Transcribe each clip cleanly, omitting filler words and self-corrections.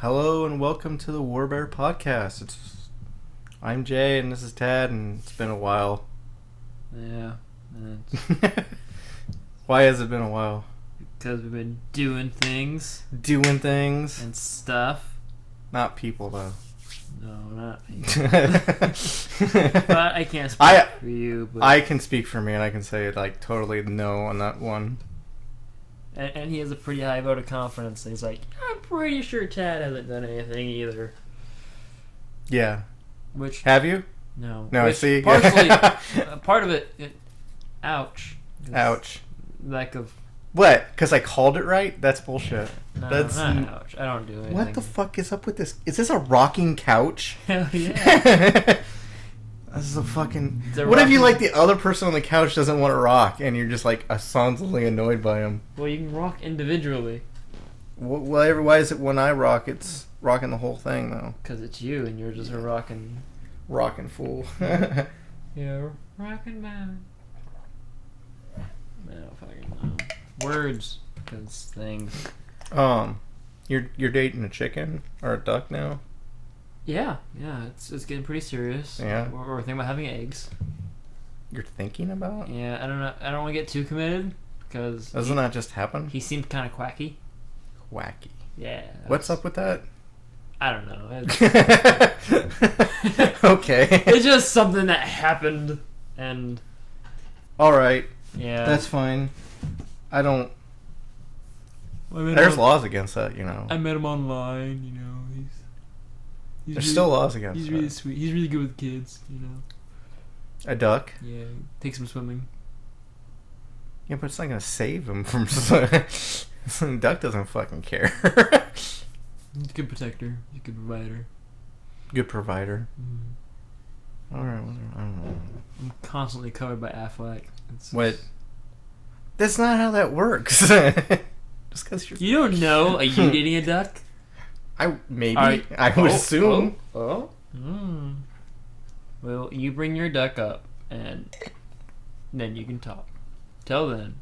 Hello and welcome to the War Bear Podcast. I'm Jay and this is Tad, and it's been a while. Yeah. Why has it been a while? Because we've been doing things. Doing things. And stuff. Not people, though. No, not people. But I can't speak for you. But... I can speak for me, and I can say, totally no on that one. And he has a pretty high vote of confidence. He's like, I'm pretty sure Tad hasn't done anything either. Yeah. Which... Have you? No. No, I see. Partially, part of it... ouch. Ouch. Lack of... What? Because I called it right? That's bullshit. No, That's not ouch. I don't do anything. What the fuck is up with this? Is this a rocking couch? Hell yeah. This is a fucking... What if you, the other person on the couch doesn't want to rock, and you're just, sonsily annoyed by him? Well, you can rock individually. Why is it when I rock, it's rocking the whole thing, though? Because it's you, and you're just a rocking... Rocking fool. Yeah, rocking man. I don't fucking know. Words. Because things. You're dating a chicken? Or a duck now? Yeah, it's getting pretty serious. Yeah. We're thinking about having eggs. You're thinking about? Yeah, I don't know. I don't want to get too committed because doesn't that just happen? He seemed kind of quacky. Quacky. Yeah. What's up with that? I don't know. Okay. It's just something that happened, and. All right. Yeah. That's fine. I don't. There's laws against that, you know. I met him online, you know. There's really, still laws against He's that. really sweet. He's really good with kids, you know. A duck? Yeah. Takes him swimming. Yeah, but it's not going to save him from... Duck doesn't fucking care. He's a good protector. He's a good provider. Good provider. Mm-hmm. Alright, I don't know. I'm constantly covered by Affleck. What? That's not how that works. Just because you're... You don't know? Are you dating a duck? I would assume. Well, you bring your duck up, and then you can talk. Till then.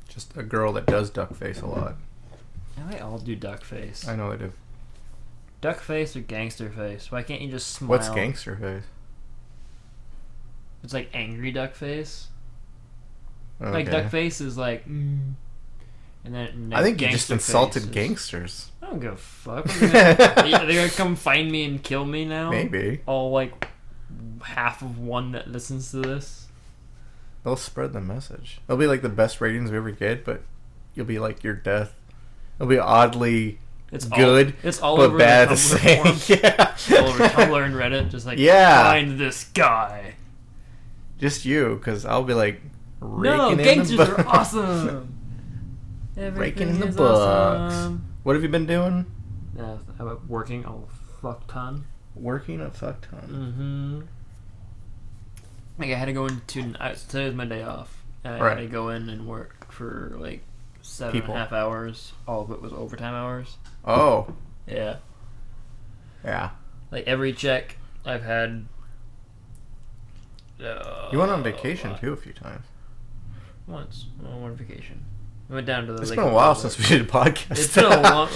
Just a girl that does duck face a lot. Yeah, they all do duck face. I know they do. Duck face or gangster face? Why can't you just smile? What's gangster face? It's like angry duck face. Okay. Like duck face is like... And then I think you just insulted gangsters. I don't give a fuck. Are they gonna come find me and kill me now? Maybe. All half of one that listens to this. They'll spread the message. It'll be the best ratings we ever get, but you'll be your death. It'll be oddly good, it's all but over bad the to say. Yeah. All over Tumblr and Reddit, just find this guy. Just you, because I'll be raking no, in gangsters the are awesome. Raking in the books. Awesome. What have you been doing? I'm working a fuck ton. Working a fuck ton. I had to go into... Today was my day off. I had to go in and work for 7.5 hours. All of it was overtime hours. Oh. Yeah. Yeah. Every check I've had... you went on vacation too a few times. Once. I went on vacation. I went down to the... It's been a while since we did a podcast. It's been a long...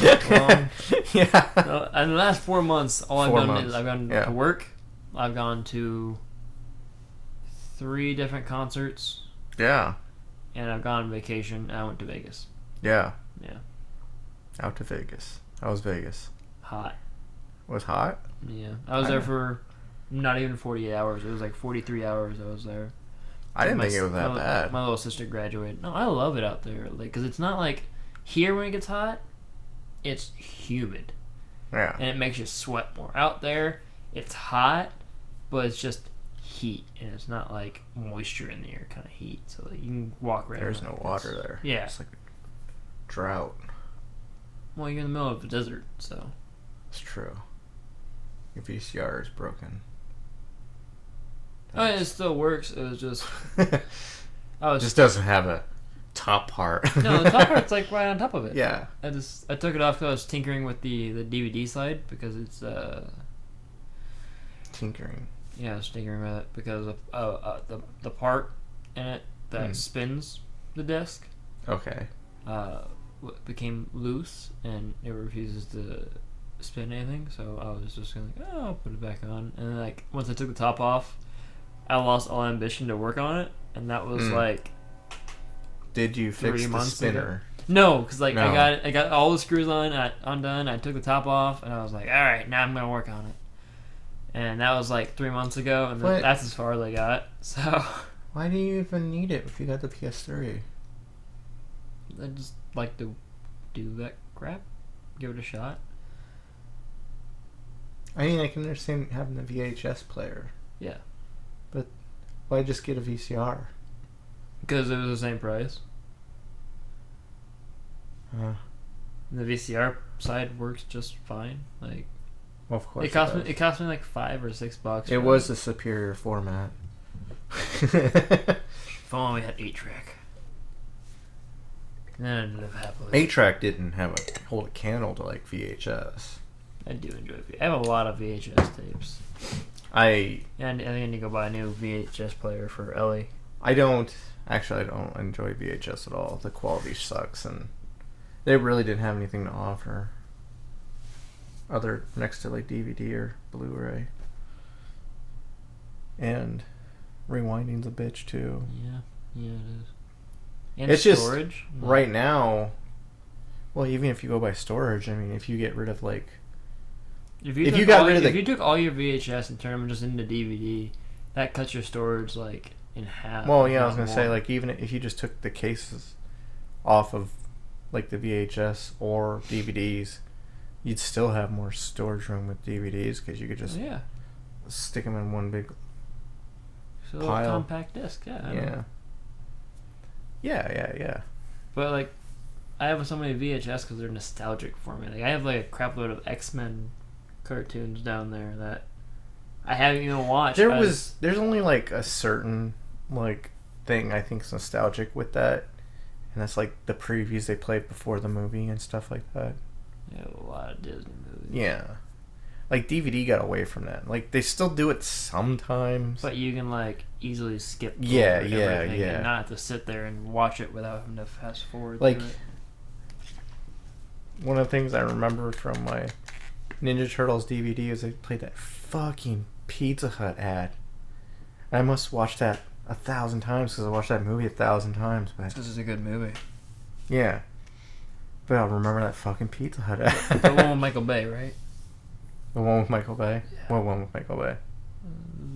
Yeah. No, in the last 4 months, all I've done is I've gone to work. I've gone to 3 different concerts. Yeah. And I've gone on vacation. I went to Vegas. Yeah. Yeah. Out to Vegas. How was Vegas? Hot. It was hot? Yeah. I was there for not even 48 hours. It was 43 hours I was there. I didn't think it was that bad. My little sister graduated. No, I love it out there. Because it's not here when it gets hot, it's humid. Yeah. And it makes you sweat more. Out there, it's hot, but it's just heat. And it's not moisture in the air kind of heat. So you can walk around. There's no water there. Yeah. It's drought. Well, you're in the middle of the desert, so. It's true. Your VCR is broken. Oh, it still works. It was just... It just doesn't have a top part. No, the top part's right on top of it. Yeah. I took it off because I was tinkering with the DVD slide because it's... Tinkering? Yeah, I was tinkering with it because of the part in it that spins the disc. Okay. became loose and it refuses to spin anything. So I was just gonna I'll put it back on. And then, like, once I took the top off, I lost all ambition to work on it, and that was like. Did you fix the spinner? Ago. No, because like no. I got all the screws undone. I took the top off, and I was like, all right, now I'm gonna work on it. And that was like 3 months ago, and that's as far as I got. So. Why do you even need it if you got the PS3? I just like to do that crap, give it a shot. I mean, I can understand having the VHS player. Yeah. But why just get a VCR? Because it was the same price. The VCR side works just fine. Like, well, of course it cost me like $5 or $6. It was a superior format. If only we had 8-track. Then I'd live happily. 8-track didn't hold a candle to like VHS. I do enjoy I have a lot of VHS tapes. And I need to go buy a new VHS player for Ellie. I don't enjoy VHS at all. The quality sucks, and they really didn't have anything to offer other next to like DVD or Blu-ray. And rewinding's a bitch too. Yeah, it is. And it's storage. Just right now. Well, even if you go by storage, I mean, if you get rid of like, if you took all your VHS and turned them just into DVD, that cuts your storage like in half. Well, yeah, I was gonna say, like, even if you just took the cases off of like the VHS or DVDs, you'd still have more storage room with DVDs because you could just stick them in one big pile. Compact disc. Yeah. Yeah. But like, I have so many VHS because they're nostalgic for me. Like, I have like a crap load of X-Men cartoons down there that I haven't even watched. There's only like a certain like thing I think is nostalgic with that, and that's like the previews they played before the movie and stuff like that. Yeah, a lot of Disney movies. Yeah, like DVD got away from that. Like they still do it sometimes, but you can like easily skip. Yeah, and not have to sit there and watch it without having to fast forward. Like one of the things I remember from my Ninja Turtles DVD is they played that fucking Pizza Hut ad. I must watch that 1,000 times because I watched that movie 1,000 times. But this is a good movie. Yeah, but I'll remember that fucking Pizza Hut ad. The one with Michael Bay, right? The one with Michael Bay? Yeah. What one with Michael Bay?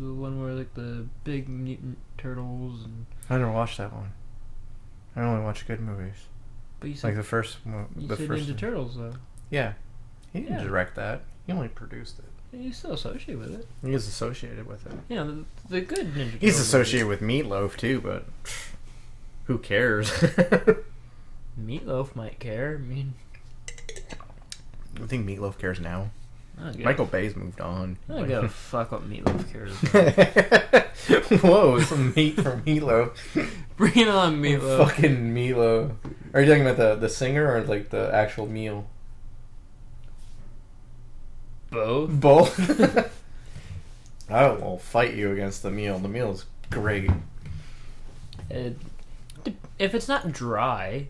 The one where like the big mutant turtles and. I never watched that one. I only watch good movies. But you said like the first one. You said Ninja Turtles though. Yeah, he didn't direct that. He only produced it. He's still associated with it. He is associated with it. Yeah, the good Ninja Turtles. He's associated with Meatloaf too, but who cares? Meatloaf might care. I mean, I think Meatloaf cares now. Michael Bay's moved on. I don't give a fuck what Meatloaf cares about. Whoa, some meat from Meatloaf. Bring it on, Meatloaf. Fucking Meatloaf. Are you talking about the singer or like the actual meal? Both? I will fight you against the meal. The meal is great. If it's not dry...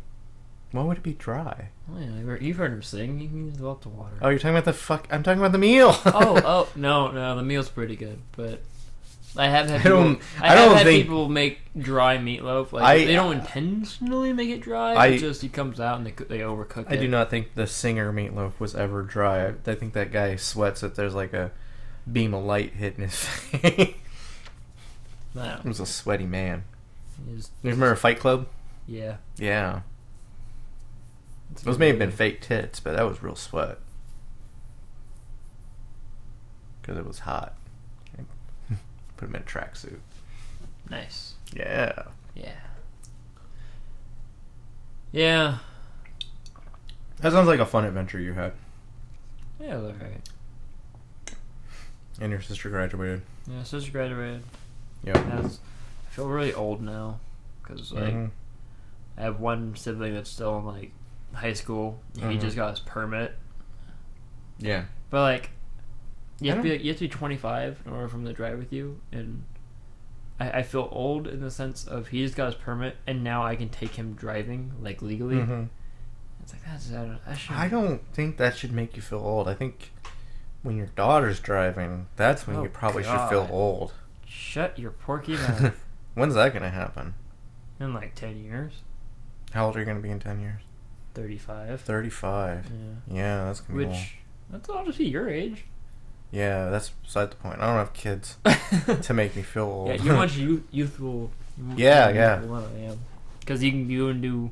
Why would it be dry? Oh, yeah, you've heard him sing. You can use the water. Oh, you're talking about I'm talking about the meal. No, the meal's pretty good, but I have had people make dry meatloaf. Like they don't intentionally make it dry. It just it comes out and they overcook it. I do not think the singer Meatloaf was ever dry. I think that guy sweats that there's like a beam of light hitting his face. No. He was a sweaty man. You remember Fight Club? Yeah. Yeah. Those may have been fake tits, but that was real sweat. Because it was hot. Put him in a tracksuit. Nice. Yeah. That sounds like a fun adventure you had. Yeah, it was alright. And your sister graduated. Yeah, sister graduated. Yeah. I feel really old now. Because, like, I have one sibling that's still in, like, high school. He just got his permit. Yeah. But, like, you have to be 25 in order for him to drive with you. And I feel old in the sense of he just got his permit, and now I can take him driving, like, legally. It's like I don't think that should make you feel old. I think when your daughter's driving, that's when you probably should feel old. Shut your porky mouth. When's that gonna happen? In like 10 years. How old are you gonna be in 10 years? 35. 35. Yeah, that's gonna be old. That's obviously your age. Yeah, that's beside the point. I don't have kids to make me feel old. Yeah, you're much youthful. Yeah. Because you can go and do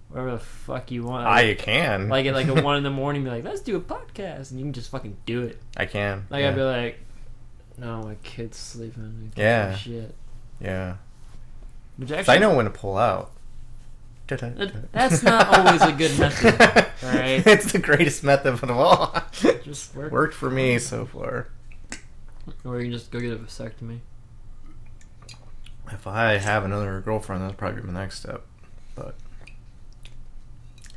whatever the fuck you want. I can. Like at like a 1 a.m, be like, let's do a podcast, and you can just fucking do it. I can. Like I'd be like, no, my kid's sleeping. Yeah. Shit. Yeah. Which actually, I know when to pull out. That's not always a good method. Alright? It's the greatest method of all. Just worked for me so far. Or you can just go get a vasectomy. If I have another girlfriend, that's probably my next step. But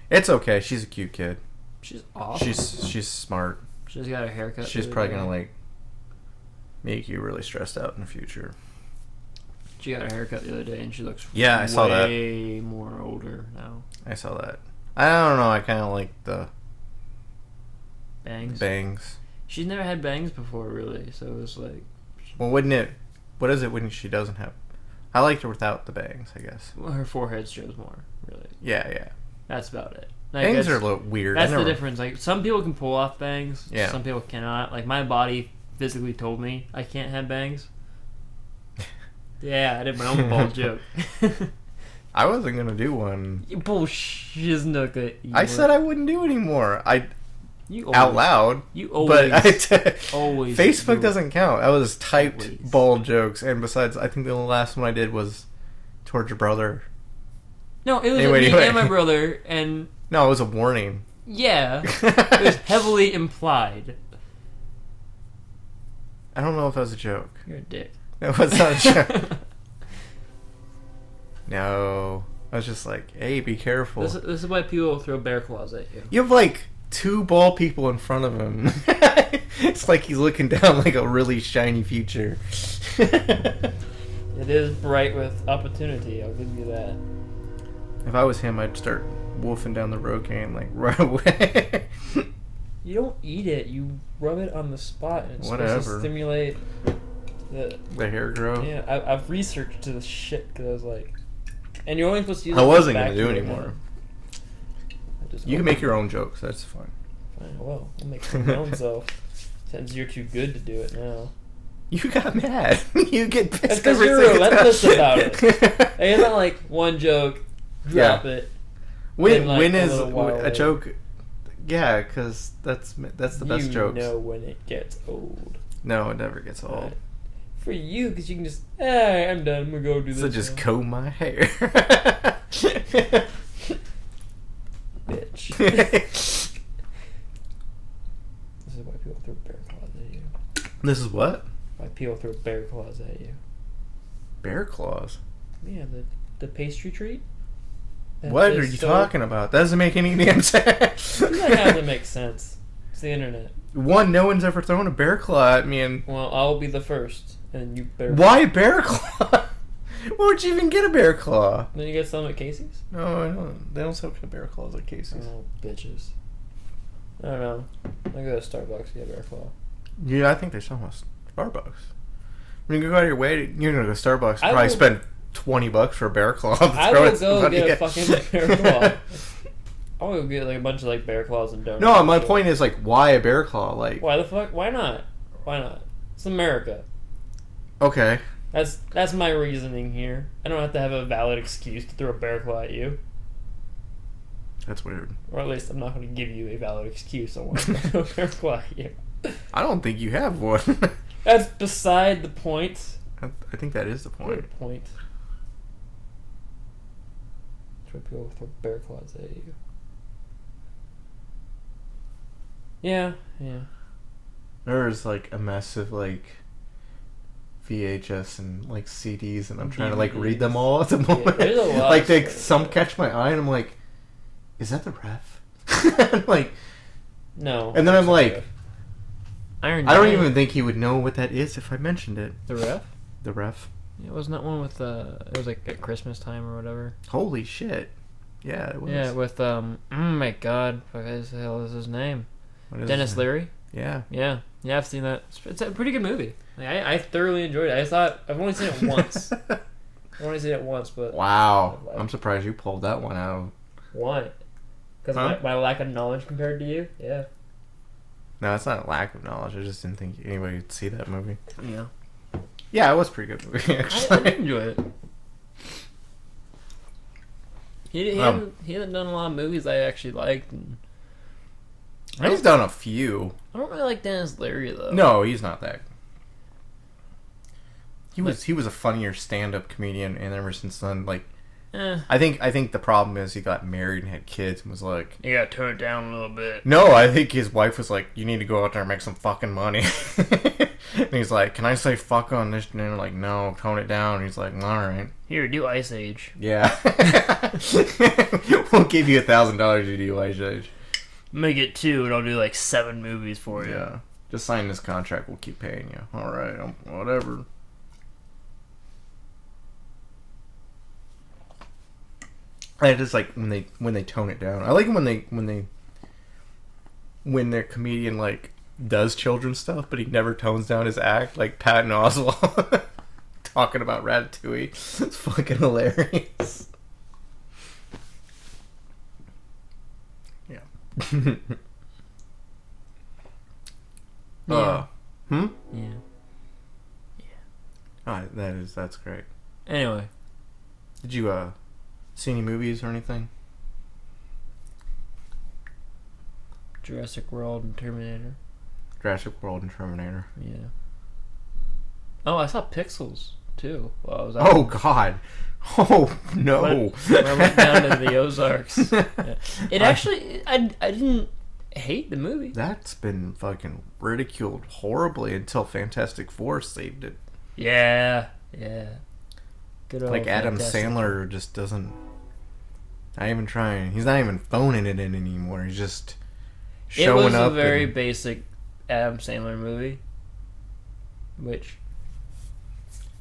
it's okay. She's a cute kid. She's awesome. She's smart. She's got a haircut. She's probably gonna like make you really stressed out in the future. She got a haircut the other day, and she looks I saw that. Way more older now. I saw that. I don't know. I kind of like the bangs. She's never had bangs before, really. So it was like. Well, wouldn't it? What is it when she doesn't have? I liked her without the bangs, I guess. Well, her forehead shows more, really. Yeah. That's about it. Like, bangs are a little weird. That's the difference. Like some people can pull off bangs. Yeah. Some people cannot. Like my body physically told me I can't have bangs. Yeah, I did my own bald joke. I wasn't gonna do one. You bullshit. I said I wouldn't do anymore. You always, out loud. You always. But always. Facebook doesn't count. I was typed bald jokes, and besides, I think the last one I did was towards your brother. No, it was me and my brother, and. No, it was a warning. Yeah, it was heavily implied. I don't know if that was a joke. You're a dick. It was not a joke. No. I was just like, hey, be careful. This is why people throw bear claws at you. You have like 2 bald people in front of him. It's like he's looking down like a really shiny future. It is bright with opportunity, I'll give you that. If I was him, I'd start wolfing down the Rogaine like right away. You don't eat it, you rub it on the spot, and it's supposed to stimulate the hair growth. Yeah, I've researched this shit because I was like, and you're only supposed to use. I wasn't gonna do anymore. You can make your own jokes. That's fine. Fine. Well, I'll make my own self. Since you're too good to do it now. You got mad. You get pissed. That's because you're relentless about it. It's not like one joke, drop it. When is a joke? Yeah, because that's the best jokes. You know when it gets old. No, it never gets old. Right. For you, because you can just, I'm done. I'm gonna go do this. So just comb my hair, bitch. This is why people throw bear claws at you. This is what? Why people throw bear claws at you. Bear claws? Yeah, the pastry treat. What are you talking about? That doesn't make any damn sense. That doesn't make sense. It's the internet. One, no one's ever thrown a bear claw at me, and well, I'll be the first, and you better. Why bear claw? Why would you even get a bear claw? Then you get some at Casey's. No, I don't. They don't sell bear claws at Casey's. Oh, bitches. I don't know. I go to Starbucks get a bear claw. Yeah, I think they sell Starbucks. When you go out of your way, you're gonna go to Starbucks. Probably spend $20 for a bear claw. I will go get a fucking bear claw. I will get like a bunch of like bear claws and donuts. No, my point is like, why a bear claw? Like, why the fuck? Why not? Why not? It's America. Okay. That's my reasoning here. I don't have to have a valid excuse to throw a bear claw at you. That's weird. Or at least I'm not going to give you a valid excuse on why I'm going to throw a bear claw at you. I don't think you have one. That's beside the point. I think that is the point. Good point. Try to go throw bear claws at you. Yeah. There's like a mess of like VHS and like CDs, and I'm trying to like read them all at the moment. Yeah, there's a lot. Like some catch my eye, and I'm like, "Is that the ref?" I'm like, no. And then I'm like, I don't even think he would know what that is if I mentioned it. The ref? The ref. Yeah, wasn't that one with it was like at Christmas time or whatever? Holy shit. Yeah, it was. Yeah, with oh my god, what the hell is his name? Dennis Leary. Yeah. Yeah, I've seen that. It's a pretty good movie. Like, I thoroughly enjoyed it. I've only seen it once. But wow, I'm surprised you pulled that one out. Why? Because my lack of knowledge compared to you. Yeah. No, it's not a lack of knowledge. I just didn't think anybody would see that movie. Yeah. Yeah, it was a pretty good movie, actually. I did enjoy it. He hasn't done a lot of movies I actually liked. And he's done a few. I don't really like Dennis Leary, though. No, he's not that. He was a funnier stand-up comedian, and ever since then, like, I think the problem is he got married and had kids and was like, you gotta tone it down a little bit. No, I think his wife was like, you need to go out there and make some fucking money. And he's like, can I say fuck on this? And they're like, no, tone it down. And he's like, all right. Here, do Ice Age. Yeah. We'll give you $1,000 to do Ice Age. Make it 2 and I'll do like 7 movies for you. Yeah. Just sign this contract. We'll keep paying you. All right. Whatever. I just like when they tone it down. I like it when their comedian like does children's stuff, but he never tones down his act. Like Patton Oswalt talking about Ratatouille. It's fucking hilarious. Yeah. Yeah. Yeah. Yeah. That's great. Anyway, did you see any movies or anything? Jurassic World and Terminator. Jurassic World and Terminator. Yeah. Oh, I saw Pixels too. While I was out. Oh God. Oh no. When I went down to the Ozarks. Yeah. It actually, I didn't hate the movie. That's been fucking ridiculed horribly until Fantastic Four saved it. Yeah. Yeah. Good old like Adam Sandler just doesn't. Not even trying. He's not even phoning it in anymore. He's just showing up. It was a very basic Adam Sandler movie, which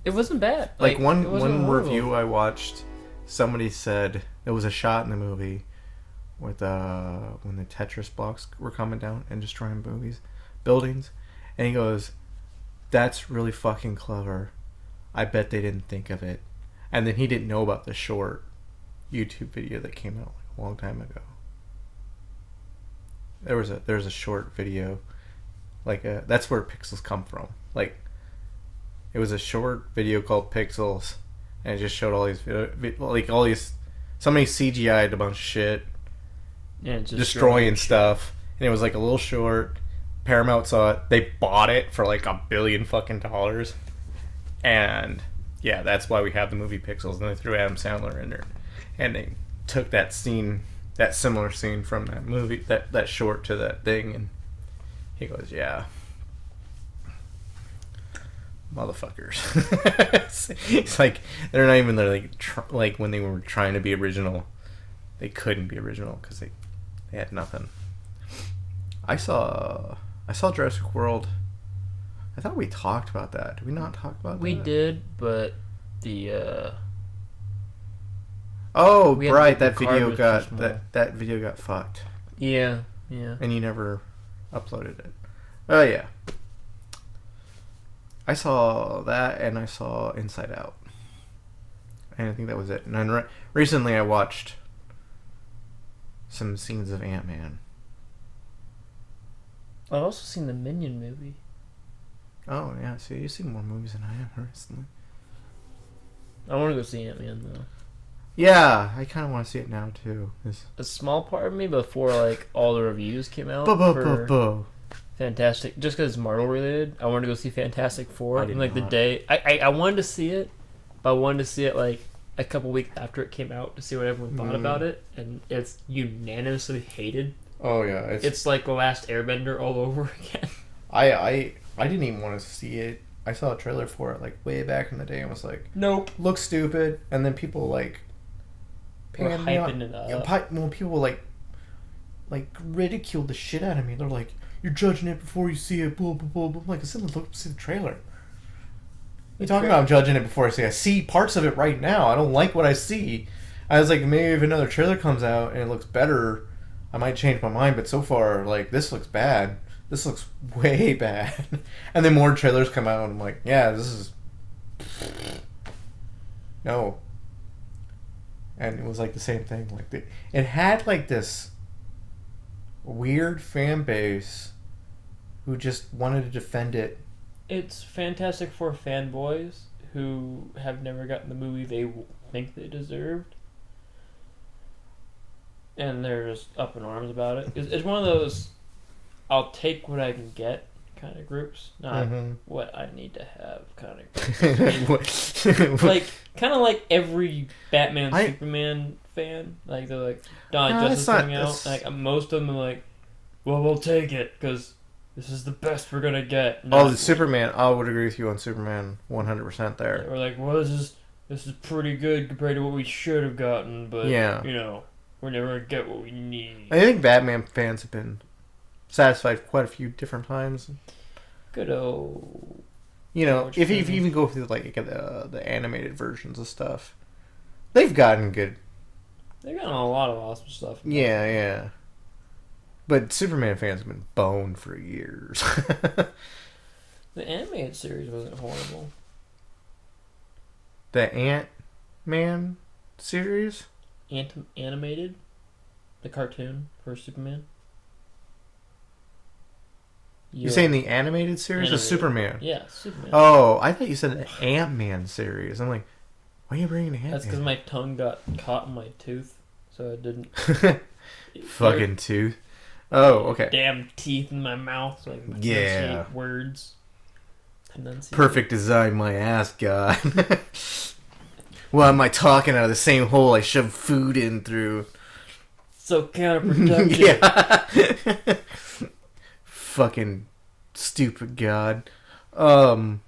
it wasn't bad. Like one review I watched, somebody said there was a shot in the movie with when the Tetris blocks were coming down and destroying buildings, and he goes, "That's really fucking clever. I bet they didn't think of it." And then he didn't know about the short YouTube video that came out like a long time ago. There was a short video, like that's where Pixels come from. Like, it was a short video called Pixels, and it just showed all these somebody CGI'd a bunch of shit, destroying stuff, and it was like a little short. Paramount saw it, they bought it for like $1 billion fucking dollars, and yeah, that's why we have the movie Pixels. And they threw Adam Sandler in there, and they took that similar scene from that movie, that short to that thing, and he goes, "Yeah, motherfuckers." It's like they're not even like when they were trying to be original, they couldn't be original because they had nothing. I saw Jurassic World. I thought we talked about that. Did we not talk about that? We did, but the oh, right, that video got fucked. Yeah. And you never uploaded it. Oh yeah. I saw that, and I saw Inside Out. And I think that was it. And then recently I watched some scenes of Ant-Man. I've also seen the Minion movie. Oh, yeah. See, you've seen more movies than I have recently. I want to go see Ant-Man, though. Yeah, I kind of want to see it now, too. A small part of me, before like all the reviews came out for Fantastic, just because it's Marvel related, I wanted to go see Fantastic Four. And like the day, I wanted to see it, but I wanted to see it like a couple weeks after it came out to see what everyone thought about it, and it's unanimously hated. Oh yeah, it's like The Last Airbender all over again. I didn't even want to see it. I saw a trailer for it like way back in the day and was like, nope, looks stupid. And then people like hyping it up. Well, people like ridiculed the shit out of me. They're like, you're judging it before you see it. Blah blah blah. I'm like, I said, look, see the trailer. You're talking about I'm judging it before I see it. I see parts of it right now. I don't like what I see. I was like, maybe if another trailer comes out and it looks better, I might change my mind. But so far, like, this looks bad. This looks way bad. And then more trailers come out, and I'm like, yeah, this is... No. And it was like the same thing. Like it had like this weird fan base who just wanted to defend it. It's Fantastic Four fanboys who have never gotten the movie they think they deserved. And they're just up in arms about it. It's one of those I'll take what I can get kind of groups, not what I need to have kind of groups. Like, kind of like every Batman Superman fan. Like, they're like, Dawn of Justice coming out. Like, most of them are like, well, we'll take it because this is the best we're going to get. The Superman, I would agree with you on Superman 100% there. We're like, well, this is pretty good compared to what we should have gotten, but, you know, we're never going to get what we need. I think Batman fans have been satisfied quite a few different times. Good old... You know, if you even go through like the animated versions of stuff, they've gotten good. They've gotten a lot of awesome stuff. Yeah. But Superman fans have been boned for years. The animated series wasn't horrible. The Ant-Man series? Animated? The cartoon for Superman? You're saying the animated series or Superman? Yeah, Superman. Oh, I thought you said the Ant-Man series. I'm like, why are you bringing Ant-Man? That's because my tongue got caught in my tooth, so I didn't... Fucking tooth. Oh, okay. Damn teeth in my mouth, so I can pronunciate words. Perfect design, my ass, God. Why am I talking out of the same hole I shoved food in through? So counterproductive. Yeah. Fucking stupid God. Yeah,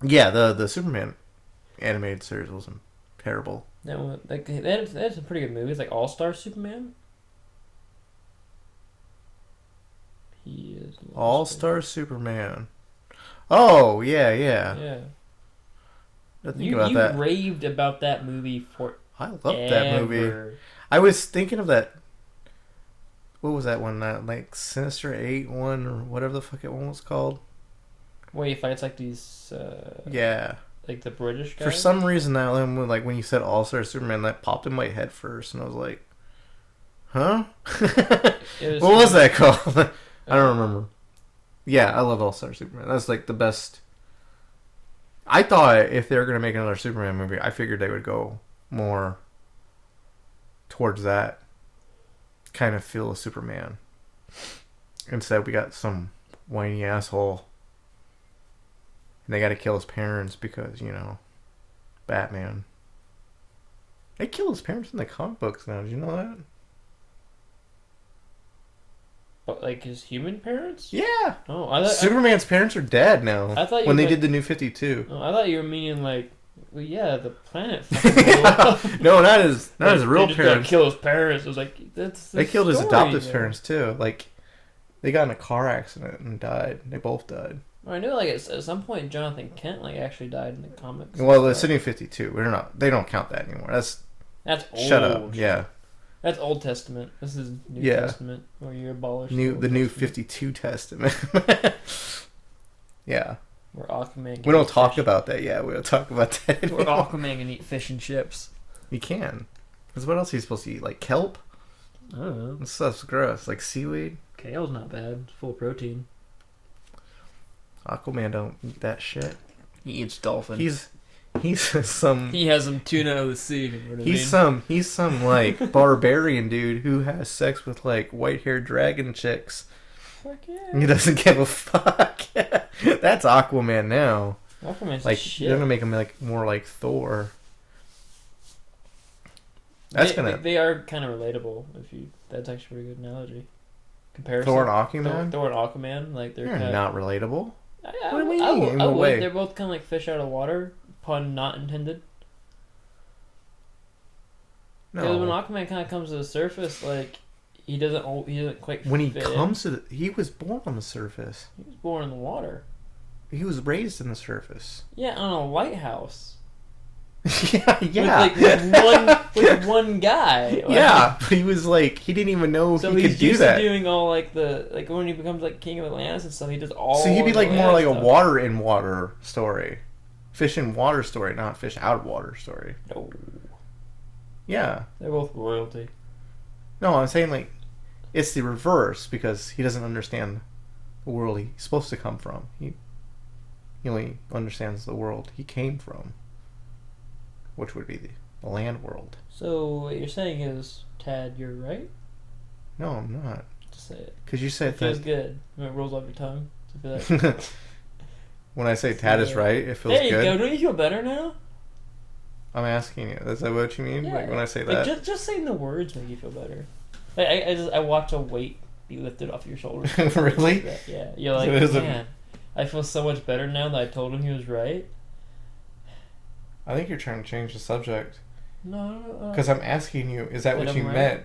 the Superman animated series wasn't terrible. They had some pretty good movies, like All-Star Superman. He is All-Star Superman. Oh, yeah. Yeah. You raved about that movie for I loved that movie. I was thinking of that. What was that one? Like Sinister 8 one or whatever the fuck it one was called. Where he fights like these. Yeah. Like the British guys. For some reason, that one, like when you said All Star Superman, that popped in my head first, and I was like, "Huh? What was that called?" I don't remember. Yeah, I love All Star Superman. That's like the best. I thought if they were gonna make another Superman movie, I figured they would go more towards that kind of feel of Superman. Instead, we got some whiny asshole, and they got to kill his parents because, you know, Batman. They kill his parents in the comic books now. Did you know that? But like his human parents? Yeah. Oh, Superman's parents are dead now. I thought when they did the New 52. Oh, I thought you were meaning like, well, yeah, the planet fucking blew up. No, not his real parents. Gotta kill his parents. It was like they killed his adoptive parents too. Like they got in a car accident and died. They both died. Well, I knew like at some point Jonathan Kent like actually died in the comics. Well, it's the New 52. They don't count that anymore. That's old. Shut up. Yeah. That's Old Testament. This is New Testament, where you abolish the New 52 Testament. Yeah. Where Aquaman. We don't talk about that yet. We don't talk about that anymore. Where Aquaman can eat fish and chips. You can. Because what else are you supposed to eat? Like kelp? I don't know. That stuff's gross. Like seaweed? Kale's not bad. It's full of protein. Aquaman don't eat that shit. He eats dolphin. He's some. He has some tuna out of the sea. You know he's some like barbarian dude who has sex with like white-haired dragon chicks. Fuck yeah. He doesn't give a fuck. That's Aquaman now. Aquaman's like shit. They're gonna make him like more like Thor. They are kind of relatable. That's actually a good analogy. Comparison. Thor and Aquaman. Thor and Aquaman, like they're not relatable. What do you mean? In what way? They're both kind of like fish out of water. Pun not intended. No. Because when Aquaman kind of comes to the surface, like he doesn't quite. When he comes to he was born on the surface. He was born in the water. He was raised in the surface. Yeah, on a lighthouse. Yeah. With one guy. Like, yeah, but he was like, he didn't even know so he could do used that. To doing all like when he becomes like king of Atlantis and stuff, he does all. So he'd be like more like stuff. a water in water story, fish in water story, not fish out of water story. No. Yeah. They're both royalty. No, I'm saying like, it's the reverse because he doesn't understand the world he's supposed to come from. He only understands the world he came from, which would be the land world. So what you're saying is, Tad, you're right? No, I'm not. Just say it. Because you said it feels good when it rolls off your tongue. Like, when I say Tad is right, it feels good. There you go. Don't you feel better now? I'm asking you. Is that what you mean? Yeah. Like when I say that? Just saying the words make you feel better. Like I watch a weight be lifted off your shoulders. Really? Yeah. You're like, man, I feel so much better now that I told him he was right. I think you're trying to change the subject. No. Because I'm asking you, is that what you meant?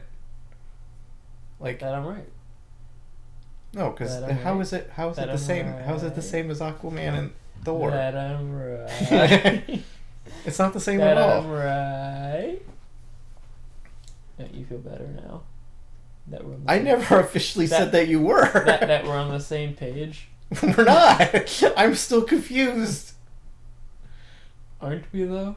Like that I'm right. No, because how is it the same? Right. How is it the same as Aquaman and Thor? That I'm right. It's not the same that at all. I'm right. Don't you feel better now? That we're I never officially said that you were. that we're on the same page. We're not. I'm still confused. Aren't we though?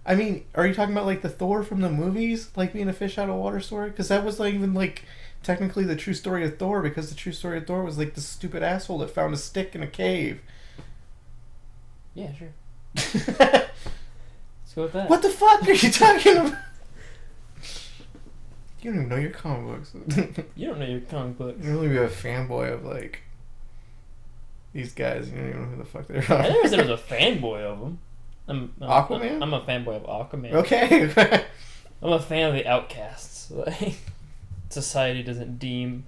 I mean, are you talking about like the Thor from the movies, like being a fish out of water story? Because that was not even like technically the true story of Thor, because the true story of Thor was like the stupid asshole that found a stick in a cave. Yeah, sure. Let's go with that. What the fuck are you talking about? You don't even know your comic books. You don't know your comic books. You're really a fanboy of like these guys. You don't even know who the fuck they are. I never said I was a fanboy of them. Aquaman? I'm a fanboy of Aquaman. Okay. I'm a fan of the outcasts. Like, society doesn't deem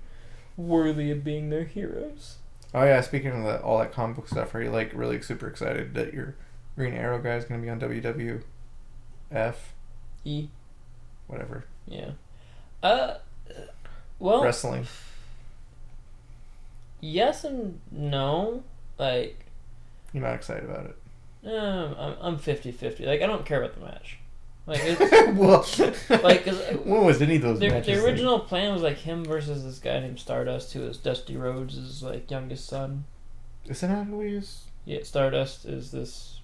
worthy of being their heroes. Oh yeah, speaking of that, all that comic book stuff, are you like really super excited that your Green Arrow guy is going to be on WWF? Whatever. Yeah. Well, wrestling. Yes and no. Like, you're not excited about it. I'm 50-50. Like, I don't care about the match. Like, well, like, cause when was any of those matches? The original plan was like him versus this guy named Stardust, who is Dusty Rhodes' like youngest son. Isn't that who he is? Yeah, Stardust is this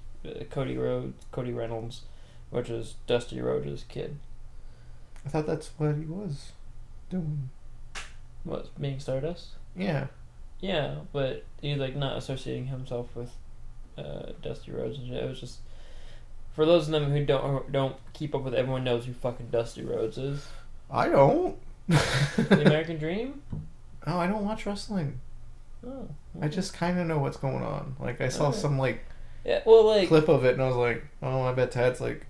Cody Reynolds, which is Dusty Rhodes' kid. I thought that's what he was doing. What, being Stardust? Yeah. Yeah, but he's like not associating himself with Dusty Rhodes and shit. It was just for those of them who don't keep up with, everyone knows who fucking Dusty Rhodes is. I don't. The American Dream? Oh, I don't watch wrestling. Oh. Okay. I just kind of know what's going on. Like I saw some like clip of it and I was like, oh, I bet Tad's like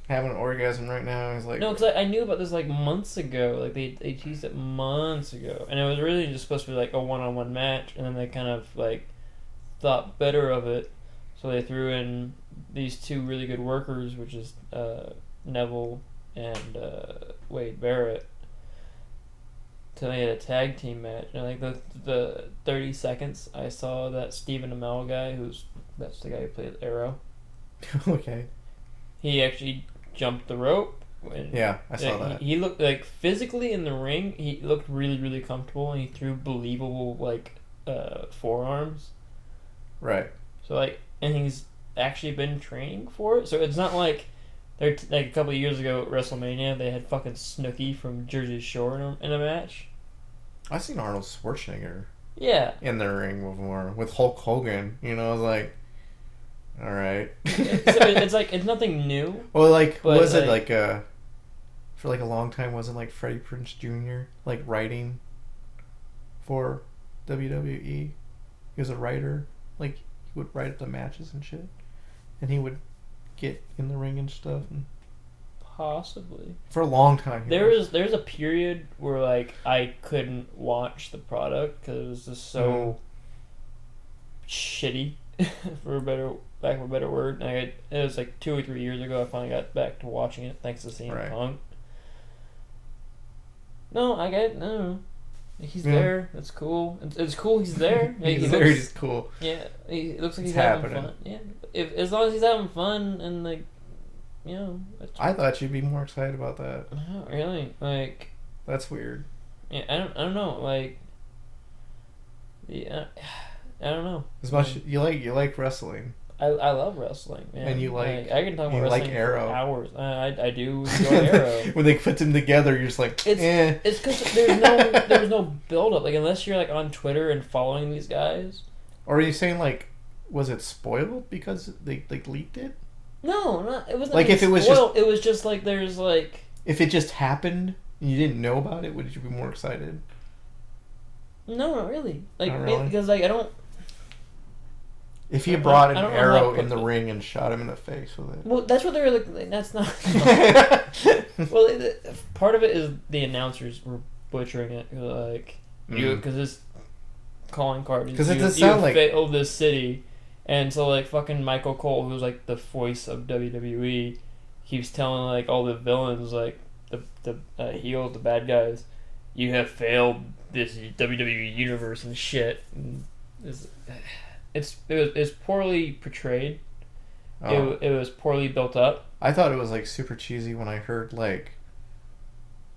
having an orgasm right now. He's like, no, because I knew about this like months ago. Like they teased it months ago, and it was really just supposed to be like a one-on-one match, and then they kind of like thought better of it, so they threw in these two really good workers, which is Neville and Wade Barrett. So they had a tag team match, and like the 30 seconds I saw that Stephen Amell guy, that's the guy who played Arrow. Okay. He actually jumped the rope. Yeah, I saw that. He looked like physically in the ring. He looked really, really comfortable, and he threw believable like forearms. Right. So like, and he's actually been training for it. So it's not like they're like a couple of years ago at WrestleMania they had fucking Snooki from Jersey Shore in a match. I've seen Arnold Schwarzenegger. Yeah. In the ring before with Hulk Hogan. You know, I was like, all right. So it's like it's nothing new. Well, like was it like for like a long time wasn't like Freddie Prinze Jr. like writing for WWE? He was a writer. Like he would write up the matches and shit, and he would get in the ring and stuff. And possibly for a long time. There's a period where like I couldn't watch the product because it was just so shitty, for a better word. And it was like 2 or 3 years ago I finally got back to watching it thanks to CM Punk. No, I get no. He's there. That's cool. It's cool. He's there. He's there. He's cool. Yeah, he looks like he's having fun. Yeah, as long as he's having fun and like, you know. I thought you'd be more excited about that. Not really. Like. That's weird. Yeah, I don't know. Like. Yeah, I don't know. As much you like wrestling. I love wrestling, man. And you like I can talk about wrestling like Arrow. for hours. I do enjoy Arrow. When they put them together, you're just like, It's because there's no build up. Like unless you're like on Twitter and following these guys. Or are you saying like, was it spoiled because they like leaked it? No, it wasn't. Like if it was spoiled. It was just like there's like. If it just happened and you didn't know about it, would you be more excited? No, not really. Like not really? Because like I don't. If he brought an arrow in the ring and shot him in the face with it. Well, that's what they were like. That's not. Well, part of it is the announcers were butchering it, like because his calling card is because it does sound like failed this city, and so like fucking Michael Cole, who's like the voice of WWE, keeps telling like all the villains, like the heels, the bad guys, you have failed this WWE universe and shit. And it was poorly portrayed. Oh. It was poorly built up. I thought it was like super cheesy when I heard like,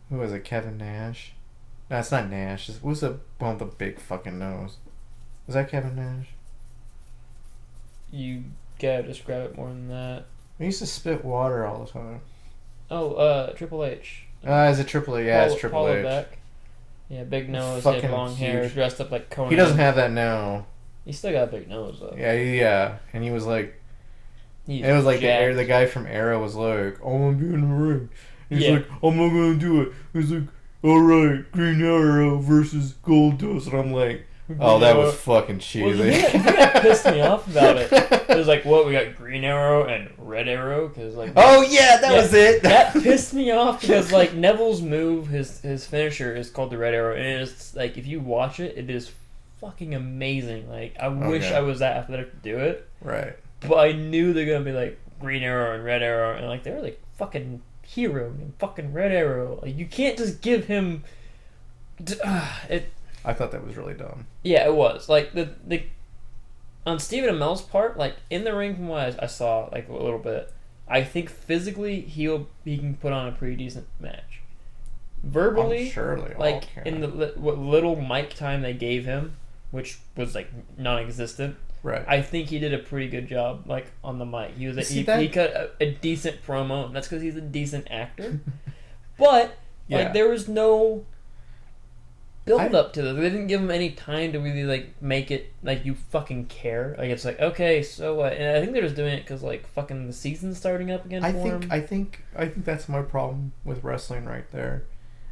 who was it? Kevin Nash? No, it's not Nash. Who's the one with the big fucking nose? Was that Kevin Nash? You gotta describe it more than that. He used to spit water all the time. Oh, Triple H. Is it Triple H? Yeah, it's Triple H. Beck. Yeah, big nose, had long hair, dressed up like Conan. He doesn't have that now. He's still got a big nose though. Yeah, and he was like, it was like the guy from Arrow was like, "I want to be in the ring." He's like, "I'm not gonna do it." He's like, "All right, Green Arrow versus Goldust," and I'm like, "Oh, that was fucking cheesy." Well, that pissed me off about it. It was like, what, we got Green Arrow and Red Arrow? Cause like, oh yeah, that was it. That pissed me off because like Neville's move, his finisher is called the Red Arrow, and it's like if you watch it, it is fucking amazing. Like I wish I was that athletic to do it. Right. But I knew they're gonna be like Green Arrow and Red Arrow, and like they were like fucking Hero and fucking Red Arrow. Like you can't just give him. I thought that was really dumb. Yeah, it was like the on Stephen Amell's part, like in the ring from what I saw, like a little bit. I think physically he can put on a pretty decent match. Verbally, surely, like in the what little mic time they gave him, which was like non-existent. Right. I think he did a pretty good job, like on the mic. He cut a decent promo, and that's because he's a decent actor. But like there was no build up to this. They didn't give him any time to really like make it like you fucking care. Like it's like, okay, so what? And I think they're just doing it because like fucking the season's starting up again. I think that's my problem with wrestling right there.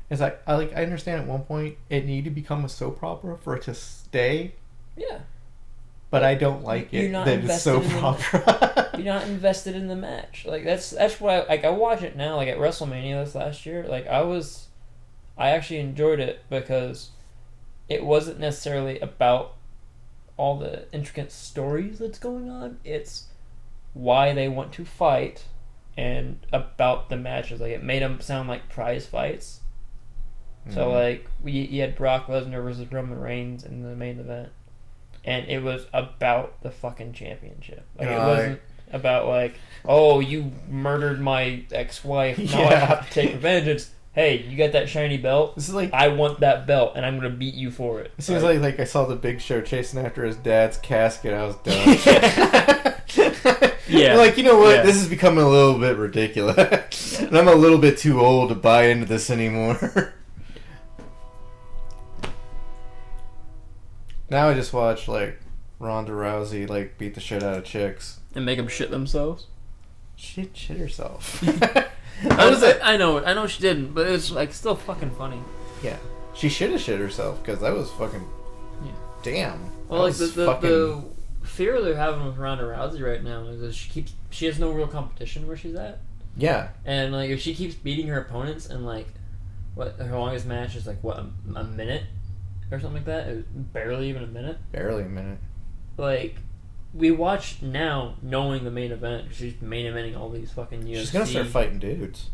Is I understand at one point it needed to become a soap opera for it to stay. Yeah. But I don't like it that it's soap opera. You're not invested in the match. Like that's why I watch it now. Like at WrestleMania this last year, like I actually enjoyed it because it wasn't necessarily about all the intricate stories that's going on. It's why they want to fight and about the matches. Like it made them sound like prize fights. Mm-hmm. So like you had Brock Lesnar versus Roman Reigns in the main event, and it was about the fucking championship. Like it wasn't about like, oh, you murdered my ex-wife, now I have to take revenge. It's, hey, you got that shiny belt? This is like, I want that belt, and I'm gonna beat you for it. It seems like I saw the Big Show chasing after his dad's casket. I was done. Yeah. Like, you know what? Yeah. This is becoming a little bit ridiculous. And I'm a little bit too old to buy into this anymore. Now I just watch, like, Ronda Rousey, like, beat the shit out of chicks. And make them shit themselves? Shit herself. I know she didn't, but it's like still fucking funny. Yeah, she should have shit herself because that was fucking. Yeah. Damn. Well, like the fear they're having with Ronda Rousey right now is that she has no real competition where she's at. Yeah. And like if she keeps beating her opponents and like what her longest match is like what a minute or something like that, it was barely even a minute. Barely a minute. Like. We watch now knowing the main event. She's main eventing all these fucking UFC. She's gonna start fighting dudes.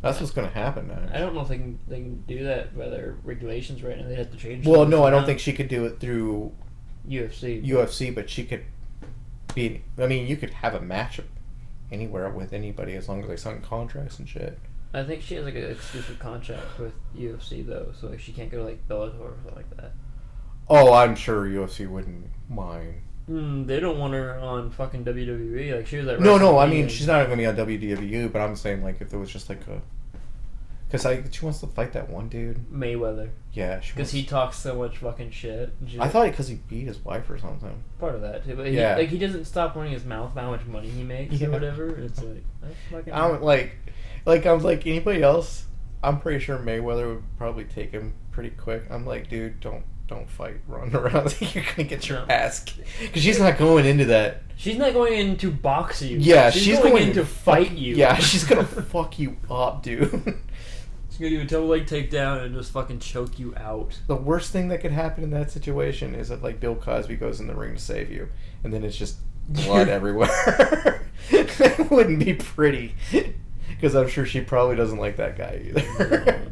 That's what's going to happen now. I don't know if they can do that by their regulations right now. They have to change. Well, no, I don't think she could do it through UFC, but she could be. I mean, you could have a match anywhere with anybody as long as they sign contracts and shit. I think she has like an exclusive contract with UFC though, so like she can't go to like Bellator or something like that. Oh, I'm sure UFC wouldn't mind. They don't want her on fucking WWE. Like she was at No. I mean, she's not going to be on WWE, but I'm saying like if there was just like a, because she wants to fight that one dude, Mayweather. Yeah, because he talks so much fucking shit. I thought because he beat his wife or something. Part of that too, but he doesn't stop running his mouth about how much money he makes or whatever. It's like that's fucking. I'm like anybody else. I'm pretty sure Mayweather would probably take him pretty quick. I'm like, dude, don't fight, run around. You're gonna get your ass kicked. Because she's not going into that. She's not going in to box you. Yeah, she's going in to fight you. Yeah, she's gonna fuck you up, dude. She's gonna do a double leg takedown and just fucking choke you out. The worst thing that could happen in that situation is that like Bill Cosby goes in the ring to save you, and then it's just blood everywhere. It wouldn't be pretty. Because I'm sure she probably doesn't like that guy either.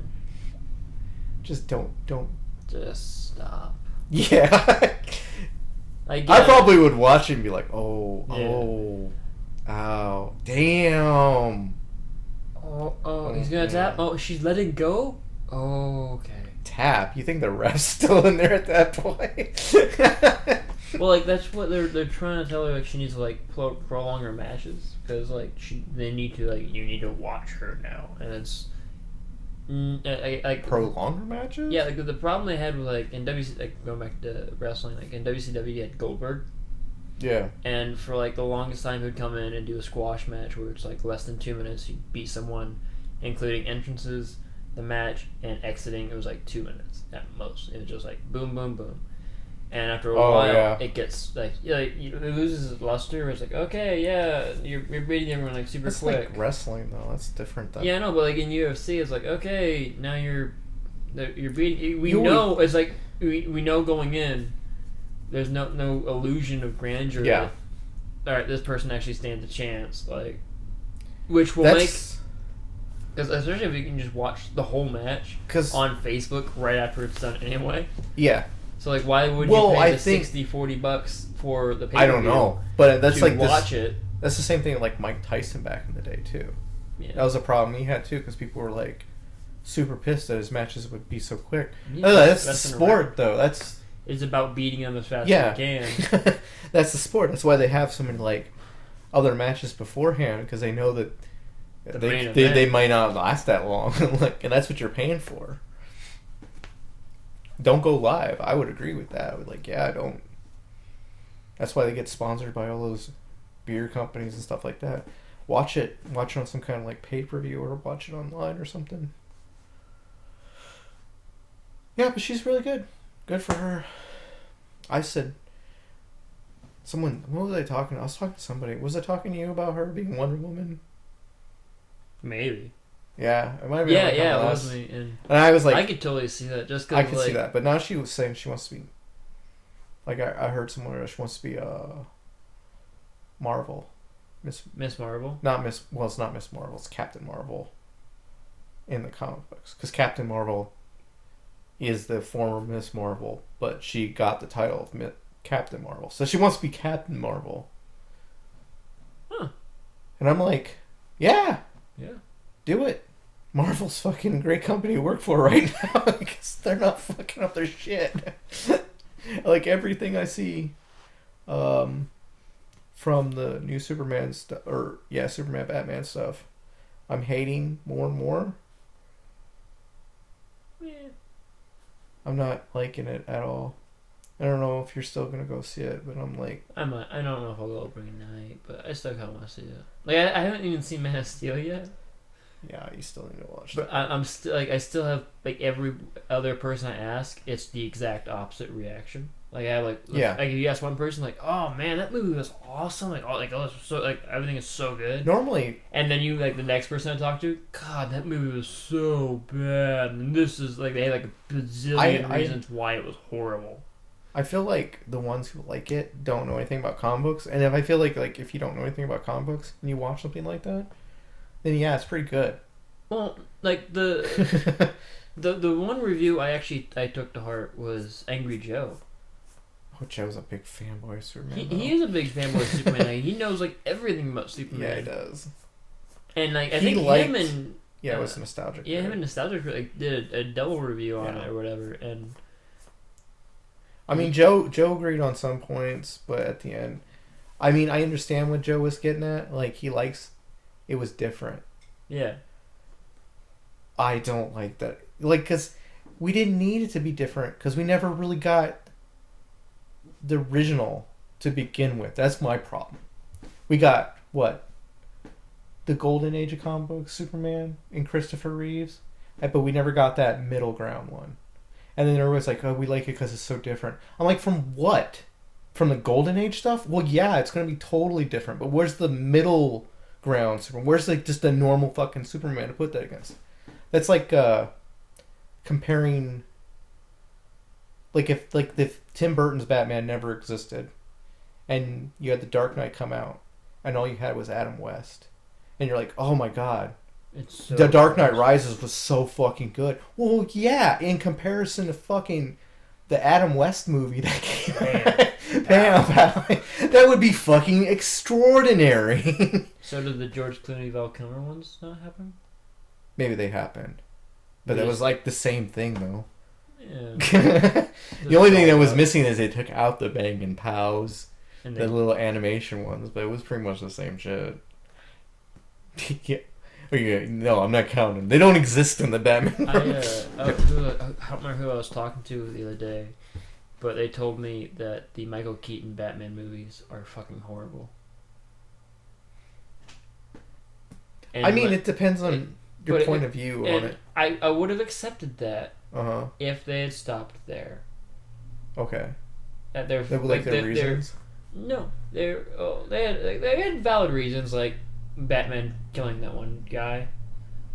Just don't. Just stop. Yeah. I probably would watch it and be like, ow, damn. Oh, he's gonna tap? Oh, she's letting go? Oh, okay. Tap? You think the ref's still in there at that point? Well, like, that's what they're trying to tell her, like, she needs to, like, prolong her matches. Because, like, they need to, like, you need to watch her now. And it's... prolong her matches? Yeah, like, the problem they had with, like, in WCW, like, going back to wrestling, like, in WCW, you had Goldberg. Yeah. And for, like, the longest time, he would come in and do a squash match where it's, like, less than 2 minutes. He'd beat someone, including entrances, the match, and exiting. It was, like, 2 minutes at most. It was just, like, boom, boom, boom. And after a while, it gets like it loses its luster. It's like, okay, yeah, you're beating everyone like super quick. That's like wrestling though. That's different. Yeah, no, but like in UFC, it's like, okay, now you're beating. We know it's like we know going in. There's no illusion of grandeur. Yeah. That, all right, this person actually stands a chance. Like, which will make. Because especially if you can just watch the whole match on Facebook right after it's done anyway. Yeah. So, like, why would you pay the $60-$40 for the pay-per-view? I don't know. But that's like watch it. That's the same thing like Mike Tyson back in the day, too. Yeah. That was a problem he had, too, because people were, like, super pissed that his matches would be so quick. Yeah, that's the sport, though. It's about beating them as fast as you can. That's the sport. That's why they have so many, like, other matches beforehand, because they know that they might not last that long. Like, and that's what you're paying for. Don't go live. I would agree with that. I would don't. That's why they get sponsored by all those beer companies and stuff like that. Watch it on some kind of like pay-per-view or watch it online or something. Yeah, but she's really good. Good for her. I said, what was I talking to? I was talking to somebody. Was I talking to you about her being Wonder Woman? Maybe. Yeah, it might be. Yeah, it was me. And I was like, I could totally see that. Just cause I could see that, but now she was saying she wants to be. Like I heard somewhere she wants to be Marvel, Miss Marvel. Not Miss. Well, it's not Miss Marvel. It's Captain Marvel. In the comic books, because Captain Marvel is the former Miss Marvel, but she got the title of Captain Marvel, so she wants to be Captain Marvel. Huh. And I'm like, yeah. Do it. Marvel's fucking a great company to work for right now because they're not fucking up their shit. Like everything I see from the new Superman stuff, Superman Batman stuff, I'm hating more and more. Yeah. I'm not liking it at all. I don't know if you're still gonna go see it, but I'm like, I don't know if I'll go opening night, but I still kind of want to see it. Like I haven't even seen Man of Steel yet. Yeah, you still need to watch that. But I'm still like, I still have like every other person I ask, it's the exact opposite reaction. Like I have like if you ask one person like, oh man, that movie was awesome, so like everything is so good. Normally, and then you like the next person I talk to, God, that movie was so bad, and this is like they had like a bazillion reasons why it was horrible. I feel like the ones who like it don't know anything about comic books, and if I feel like if you don't know anything about comic books and you watch something like that, then yeah, it's pretty good. Well, like the the one review I took to heart was Angry Joe. Oh, Joe's a big fanboy of Superman. He is a big fanboy of Superman. Like, he knows like everything about Superman. Yeah, he does. And like I think him and it was nostalgic. Yeah, him and Nostalgic like did a double review on it or whatever. And I mean, Joe agreed on some points, but at the end, I mean, I understand what Joe was getting at. Like, he likes it was different. Yeah. I don't like that. Like, because we didn't need it to be different because we never really got the original to begin with. That's my problem. We got, what? The golden age of comic books, Superman and Christopher Reeves. But we never got that middle ground one. And then everybody's like, oh, we like it because it's so different. I'm like, from what? From the golden age stuff? Well, yeah, it's going to be totally different. But where's the middle ground Superman? Where's like just a normal fucking Superman to put that against? That's like comparing, like if Tim Burton's Batman never existed, and you had The Dark Knight come out, and all you had was Adam West, and you're like, oh my god, The Dark Knight Rises was so fucking good. Well, yeah, in comparison to fucking the Adam West movie that came out, that would be fucking extraordinary. So did the George Clooney Val Kilmer ones not happen? Maybe they happened. But it was like the same thing, though. Yeah. The only thing that was missing is they took out the Bang and Pows, the little animation ones, but it was pretty much the same shit. Yeah. No, I'm not counting. They don't exist in the Batman. I don't remember who I was talking to the other day, but they told me that the Michael Keaton Batman movies are fucking horrible. And I mean, it depends on your point of view on it. I would have accepted that if they had stopped there. Okay. That they're like their reasons. No, they had valid reasons, like Batman killing that one guy.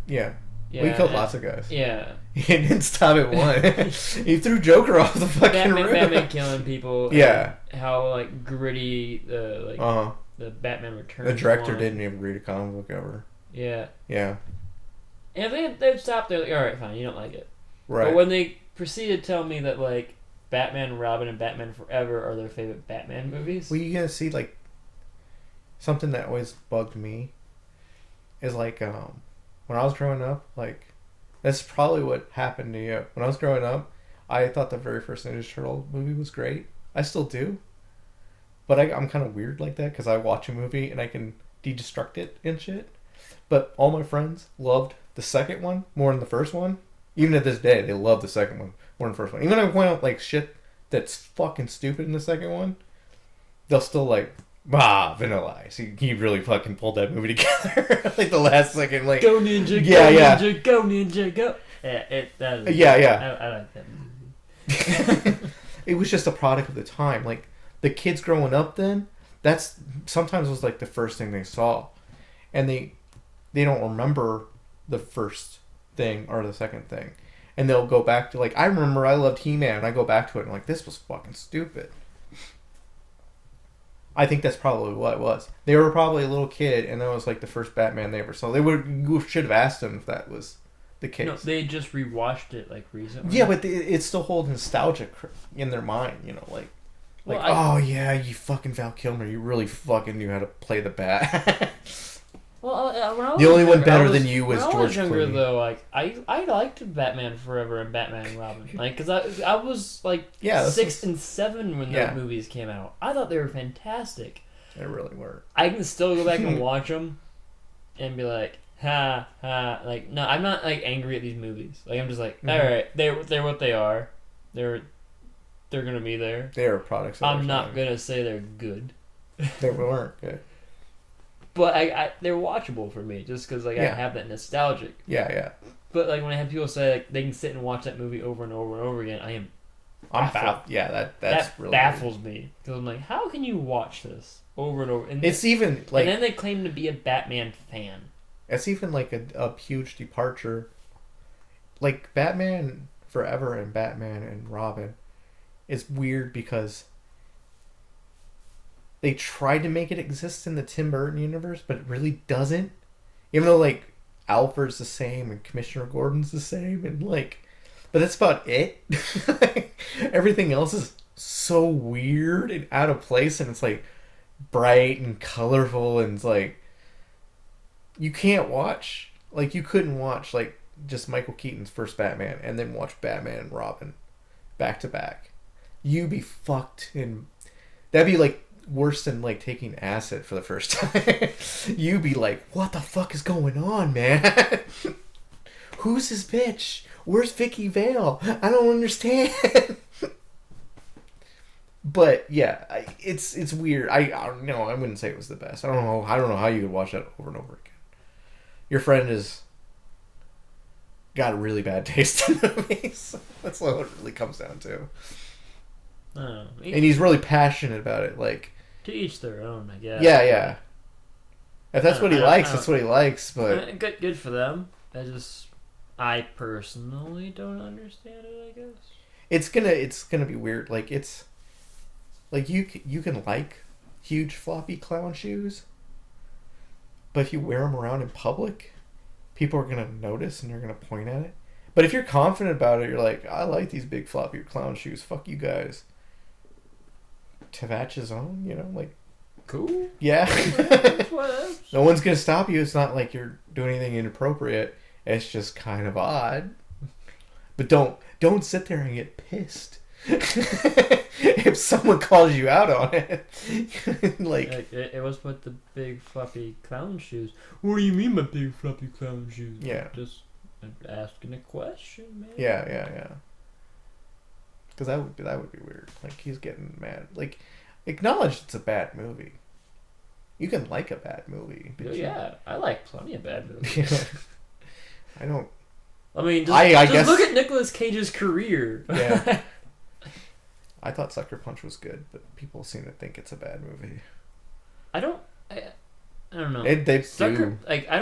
Yeah. Well, he killed lots of guys. Yeah. He didn't stop at one. He threw Joker off the fucking roof. Batman killing people. Yeah. How like gritty the the Batman Returns. The director didn't even read a comic book ever. Yeah. Yeah. And if they'd stopped there, like, all right, fine, you don't like it. Right. But when they proceeded to tell me that like Batman, Robin, and Batman Forever are their favorite Batman movies. Well, you gotta see like something that always bugged me is like when I was growing up, like that's probably what happened to you. When I was growing up, I thought the very first Ninja Turtle movie was great. I still do, but I'm kind of weird like that because I watch a movie and I can deconstruct it and shit. But all my friends loved the second one more than the first one. Even to this day, they love the second one more than the first one. Even when I point out like shit that's fucking stupid in the second one, they'll still like, Vanilla Ice. He really fucking pulled that movie together. Like the last second, like go ninja, ninja, go ninja, go. Yeah, I like that movie. It was just a product of the time. Like the kids growing up then, that's sometimes was like the first thing they saw, and they don't remember the first thing or the second thing, and they'll go back to like I remember I loved He-Man, and I go back to it and I'm like this was fucking stupid. I think that's probably what it was. They were probably a little kid, and that was like the first Batman they ever saw. You should have asked them if that was the case. No, they just rewatched it like recently. Yeah, but it still holds nostalgia in their mind, you know, like, oh yeah, you fucking Val Kilmer, you really fucking knew how to play the bat. Well, when I was the only younger, one better than you was George Clooney. When I was younger, though, like I liked Batman Forever and Batman and Robin, like because I was like 6 and 7 when those movies came out. I thought they were fantastic. They really were. I can still go back and watch them, and be like, ha ha. Like no, I'm not like angry at these movies. Like I'm just like, all right, they're what they are. They're gonna be there. They are products. I'm not gonna say they're good. They weren't good. But they're watchable for me just because like I have that nostalgic. Yeah. But like when I have people say like they can sit and watch that movie over and over and over again, I'm baffled. Yeah, that really baffles me because I'm like, how can you watch this over and over? And it's even like, and then they claim to be a Batman fan. It's even like a huge departure. Like Batman Forever and Batman and Robin is weird because they tried to make it exist in the Tim Burton universe, but it really doesn't. Even though, like, Alfred's the same and Commissioner Gordon's the same, and like, but that's about it. Everything else is so weird and out of place, and it's like bright and colorful, and it's like you can't watch, like you couldn't watch like just Michael Keaton's first Batman and then watch Batman and Robin back to back. You'd be fucked, and that'd be like worse than like taking acid for the first time. You'd be like, what the fuck is going on, man? Who's this bitch? Where's Vicky Vale? I don't understand. But yeah, it's weird. I don't know. I wouldn't say it was the best. I don't know how you could watch that over and over again. Your friend has got a really bad taste in movies. That's what it really comes down to. And he's really passionate about it. Like, to each their own, I guess. Yeah. If that's what he likes, that's what he likes. But good for them. I personally don't understand it, I guess. It's gonna be weird. Like, it's like you can like huge floppy clown shoes, but if you wear them around in public, people are gonna notice and they're gonna point at it. But if you're confident about it, you're like, I like these big floppy clown shoes. Fuck you guys. To each his own, you know, like, cool. Yeah. No one's gonna stop you. It's not like you're doing anything inappropriate. It's just kind of odd. But don't sit there and get pissed if someone calls you out on it. Like, it was with the big fluffy clown shoes. What do you mean by big fluffy clown shoes? Yeah. Just asking a question, man. Yeah. Because that would be weird. Like, he's getting mad. Like, acknowledge it's a bad movie. You can like a bad movie. Yeah, I like plenty of bad movies. I don't. I mean, I guess look at Nicolas Cage's career. Yeah. I thought Sucker Punch was good, but people seem to think it's a bad movie. I don't know. They do. Like, I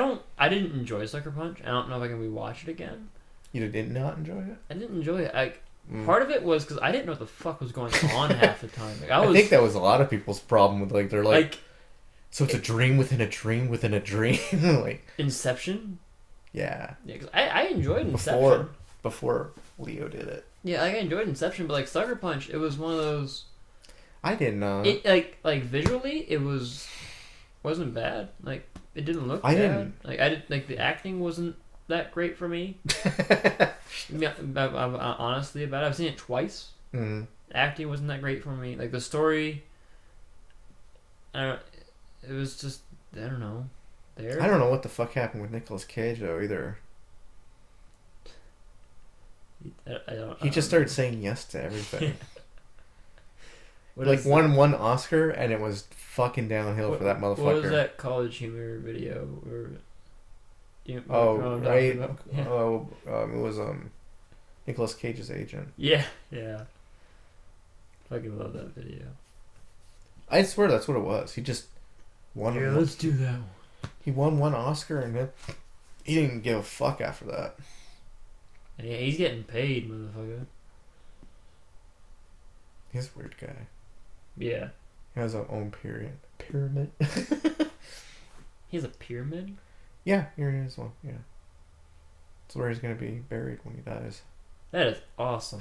didn't enjoy Sucker Punch. I don't know if I can rewatch it again. You did not enjoy it? I didn't enjoy it. Part of it was because I didn't know what the fuck was going on half the time. Like, I think that was a lot of people's problem with, like, they're like so it's a dream within a dream within a dream. Like Inception. Yeah. Yeah, because I enjoyed Inception before Leo did it. Yeah, like, I enjoyed Inception, but like Sucker Punch, it was one of those. I didn't know. It like visually, it wasn't bad. Like, it didn't look bad. Didn't. Like, I did, like, the acting wasn't that great for me. I'm honestly about it. I've seen it twice. Mm-hmm. The acting wasn't that great for me. Like, the story, it was just, I don't know. I don't know what the fuck happened with Nicolas Cage though either. He just started saying yes to everything. Like, won Oscar and it was fucking downhill for that motherfucker. What was that College Humor video? It was Nicolas Cage's agent. Yeah. Fucking love that video. I swear that's what it was. He just won. Yeah, let's do that one. He won one Oscar and then he didn't give a fuck after that. Yeah, he's getting paid, motherfucker. He's a weird guy. Yeah. He has his own pyramid. He has a pyramid? Yeah, here he is one. Yeah. That's where he's going to be buried when he dies. That is awesome.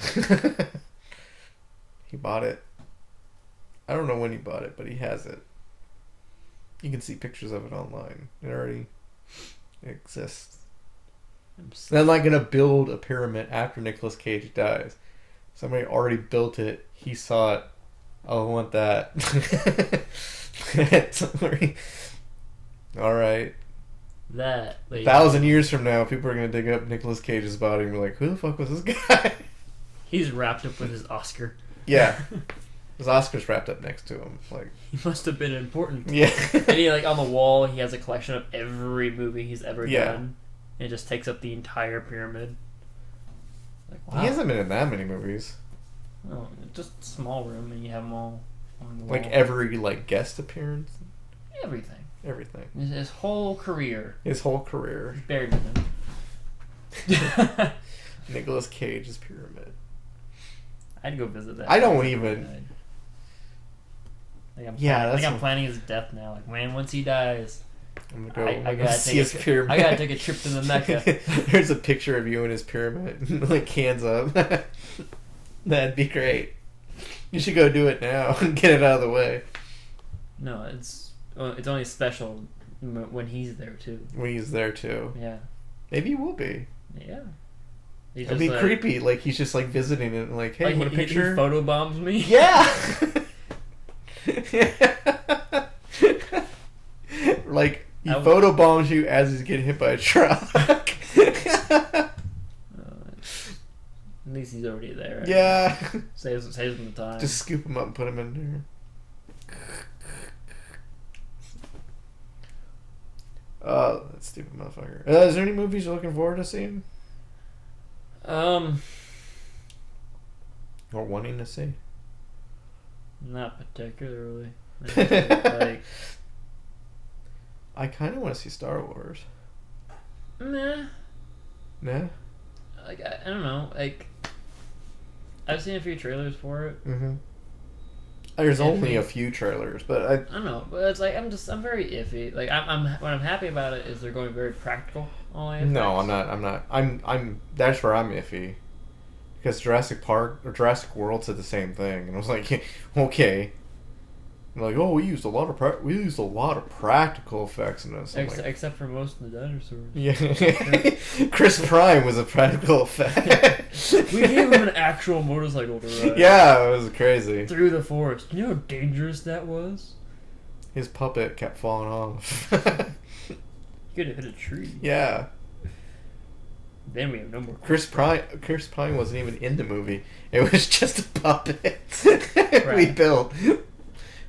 He bought it. I don't know when he bought it, but he has it. You can see pictures of it online. It already exists. They're not going to build a pyramid after Nicolas Cage dies. Somebody already built it. He saw it. I want that. Alright. That. 1,000 years from now, people are going to dig up Nicolas Cage's body and be like, who the fuck was this guy? He's wrapped up with his Oscar. Yeah. His Oscar's wrapped up next to him. Like, he must have been important. Yeah. And he, like, on the wall, he has a collection of every movie he's ever done. And it just takes up the entire pyramid. Like, wow. He hasn't been in that many movies. Oh, just a small room, and you have them all on the wall. Like, every, like, guest appearance? Everything. His whole career. Buried with him. Nicolas Cage's pyramid. I'd go visit that. I don't even. I'm planning his death now. Like, man, once he dies, I'm gonna I gotta see his pyramid. I gotta take a trip to the Mecca. There's a picture of you in his pyramid, like hands up. That'd be great. You should go do it now and get it out of the way. No, it's only special when he's there too. When he's there too. Yeah. Maybe he will be. Yeah. It'd be creepy. Like he's just like visiting it and like, hey, want a picture? He photobombs me. Yeah. Like he photobombs you as he's getting hit by a truck. At least he's already there. Yeah. Saves him the time. Just scoop him up and put him in there. That stupid motherfucker. Is there any movies you're looking forward to seeing? Or wanting to see? Not particularly. Like, I kind of want to see Star Wars. Nah. Nah? Like, I don't know. Like, I've seen a few trailers for it. Mm-hmm. There's only a few trailers, but I don't know. But it's like I'm very iffy. Like what I'm happy about it is they're going very practical. No, I'm not. I'm. That's where I'm iffy. Because Jurassic Park or Jurassic World said the same thing, and I was like, okay. I'm like, oh, we used a lot of practical effects in this. Except for most of the dinosaurs. Yeah. Chris Prime was a practical effect. We gave him an actual motorcycle to ride. Yeah, it was crazy. Through the forest. You know how dangerous that was? His puppet kept falling off. He could have hit a tree. Yeah. Then we have no more. Chris Pine wasn't even in the movie. It was just a puppet we built.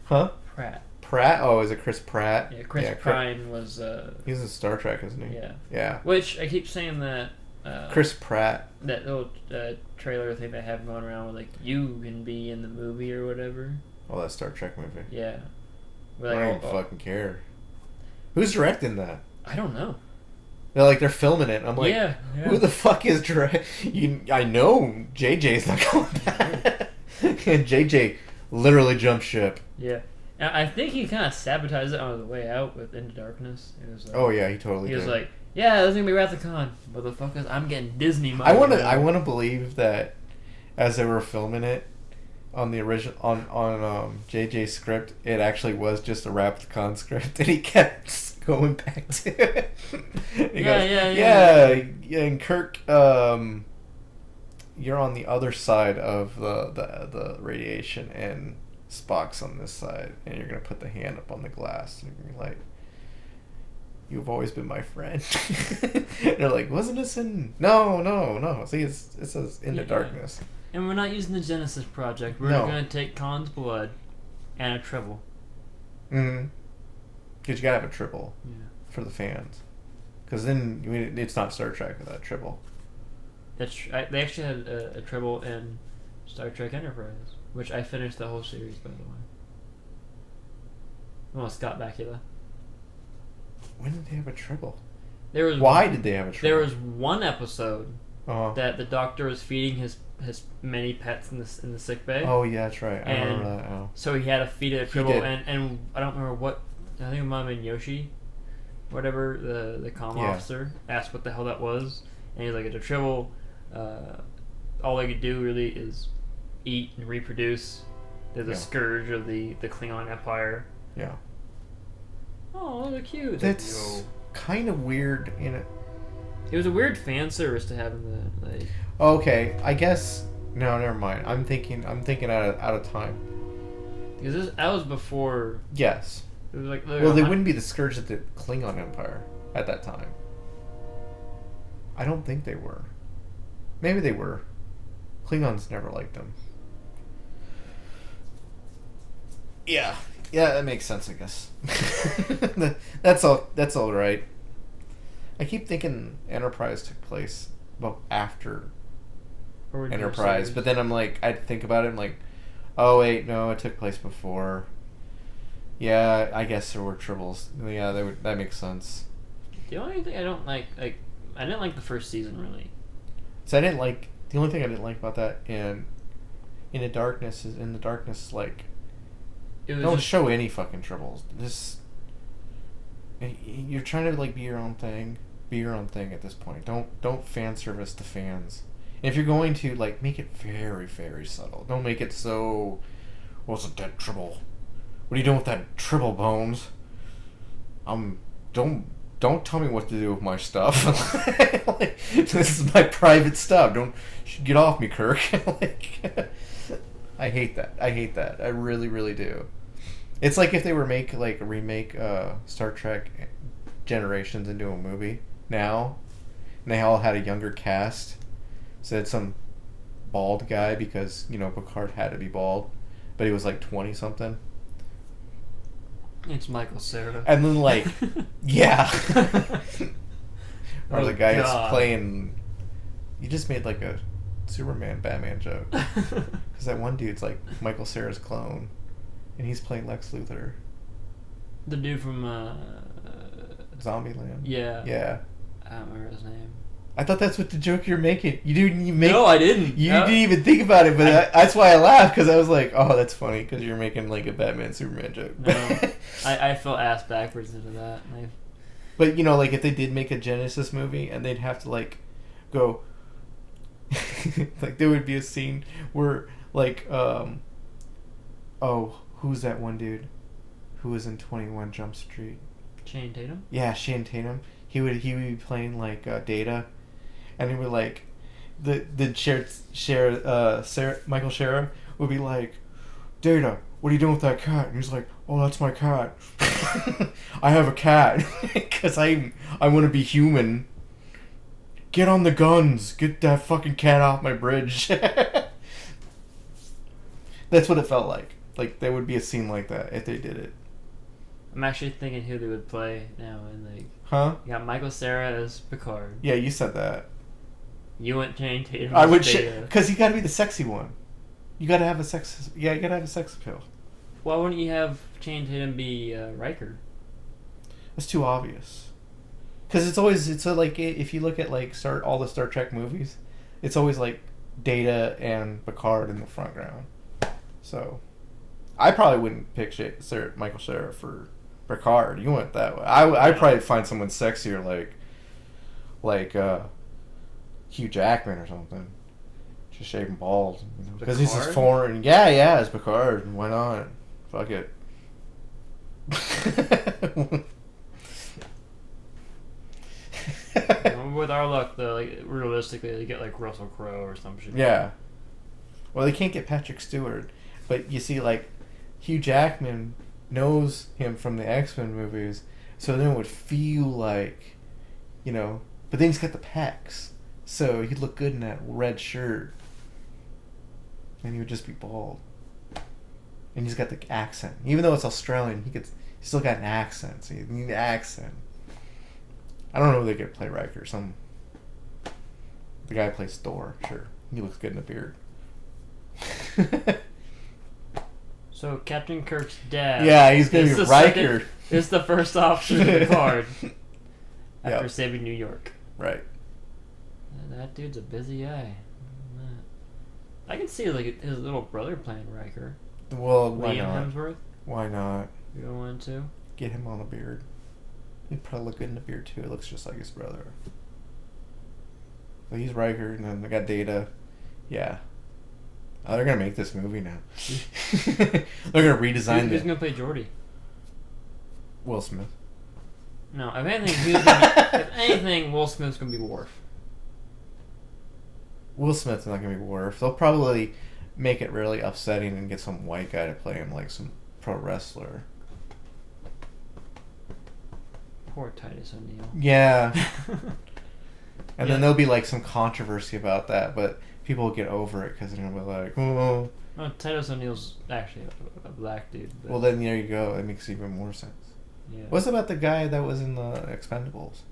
Huh? Pratt? Oh, is it Chris Pratt? Yeah, Chris Pine was... he's in Star Trek, isn't he? Yeah. Yeah. Which, I keep saying that... Chris Pratt. That little trailer thing they have going around with, like, you can be in the movie or whatever. Oh, that Star Trek movie. Yeah. Like, I don't fucking care. Who's directing that? I don't know. They're filming it. I'm like, yeah. Who the fuck is I know JJ's not going back. And JJ literally jumped ship. Yeah. I think he kind of sabotaged it on the way out with Into Darkness. It was like, oh yeah, he totally did. He was like, yeah, this is gonna be Wrath of Khan, motherfuckers. I'm getting Disney money. I want to believe that as they were filming it on the original on JJ's script, it actually was just a Wrath of Khan script, and he kept going back to it. Yeah. And Kirk, you're on the other side of the radiation, and Spock's on this side, and you're gonna put the hand up on the glass, and you're like, "You've always been my friend." And they're like, "Wasn't this in?" No. See, it says Into Darkness. And we're not using the Genesis Project. We're gonna take Khan's blood and a tribble. Mm-hmm. Because you gotta have a tribble for the fans. Because then it's not Star Trek without a tribble. They actually had a tribble in Star Trek Enterprise, which I finished the whole series, by the way. Well, Scott Bakula. When did they have a tribble? Why did they have a tribble? There was one episode that the Doctor was feeding his many pets in the sick bay. Oh yeah, that's right. I remember that. Oh. So he had to feed it a tribble, and I don't remember what. I think it might have been Yoshi, whatever the comm officer asked what the hell that was, and he's like, "It's a tribble. All they could do really is eat and reproduce. They're the scourge of the Klingon Empire." Yeah. Oh, they're cute. That's kind of weird, you know. It was a weird fan service to have in the like. Okay, I guess no, never mind. I'm thinking out of time. Because that was before. Yes. It was like well, they wouldn't be the scourge of the Klingon Empire at that time. I don't think they were. Maybe they were. Klingons never liked them. Yeah, that makes sense, I guess. That's all right. I keep thinking Enterprise took place after Enterprise, but then I'm like, I think about it, I'm like, oh wait, no, it took place before. Yeah, I guess there were tribbles. Yeah, that makes sense. The only thing I don't like, I didn't like the first season really. So the only thing I didn't like about that in the darkness, like, don't show any fucking tribbles. you're trying to like be your own thing. Be your own thing at this point. Don't fan service the fans. And if you're going to like make it very very subtle, don't make it so. What's a dead tribble? What are you doing with that tribble, Bones? Don't tell me what to do with my stuff. Like, this is my private stuff. Don't get off me, Kirk. Like, I hate that. I really, really do. It's like if they were remake Star Trek Generations into a movie now, and they all had a younger cast. So it's some bald guy because Picard had to be bald, but he was like 20 something. It's Michael Cera. And then yeah. Or the guy God. who's playing. You just made like a Superman Batman joke because that one dude's like Michael Cera's clone, and he's playing Lex Luthor. The dude from Zombieland. Yeah. Yeah. I don't remember his name. I thought that's what the joke you're making. No, I didn't. You didn't even think about it, but that's why I laughed because I was like, "Oh, that's funny," because you're making like a Batman Superman joke. No, I fell ass backwards into that. But like if they did make a Genesis movie and they'd have to like go, like there would be a scene where who's that one dude who was in 21 Jump Street? Channing Tatum. Yeah, Channing Tatum. He would be playing like Data. And he would like, Michael Cera would be like, Data, what are you doing with that cat? And he's like, oh, that's my cat. I have a cat because I want to be human. Get on the guns. Get that fucking cat off my bridge. That's what it felt like. Like there would be a scene like that if they did it. I'm actually thinking who they would play now, and Huh? You got Michael Cera as Picard. Yeah, you said that. You went Channing Tatum. I would because you got to be the sexy one. You got to have a sex. Yeah, you got to have a sex appeal. Why wouldn't you have Channing Tatum be Riker? It's too obvious. Because it's like if you look at all the Star Trek movies, it's always like Data and Picard in the front ground. So, I probably wouldn't pick Michael Cera for Picard. You went that way. I'd probably find someone sexier like Hugh Jackman or something. Just shaving balls. Because he's just foreign. Yeah, it's Picard. Why not? Fuck it. With our luck, though, realistically, they get Russell Crowe or some shit. Yeah. Well, they can't get Patrick Stewart, but you see, Hugh Jackman knows him from the X-Men movies, so then it would feel like, but then he's got the pecs, so he'd look good in that red shirt, and he would just be bald, and he's got the accent. Even though it's Australian, he's still got an accent, so you need an accent. I don't know who they could play Riker. The guy who plays Thor, sure. He looks good in a beard. So Captain Kirk's dad. Yeah, he's gonna be Riker. Is the first option of the card after saving New York. Right. That dude's a busy guy. I can see his little brother playing Riker. Well, why Liam not? Hemsworth. Why not? You don't want to? Get him on a beard. He'd probably look good in a beard too. It looks just like his brother. So he's Riker, and then they got Data. Yeah. Oh, they're gonna make this movie now. They're gonna redesign it. Who's gonna play Geordi? Will Smith. No, if anything, Will Smith's gonna be Worf. Will Smith's not gonna be Worf. They'll probably make it really upsetting and get some white guy to play him, like some pro wrestler. Poor Titus O'Neil. Yeah. And then there'll be some controversy about that, but people will get over it because they're gonna be like, oh. Well, Titus O'Neil's actually a black dude. But... Well, then there you go. It makes even more sense. Yeah. What's about the guy that was in the Expendables?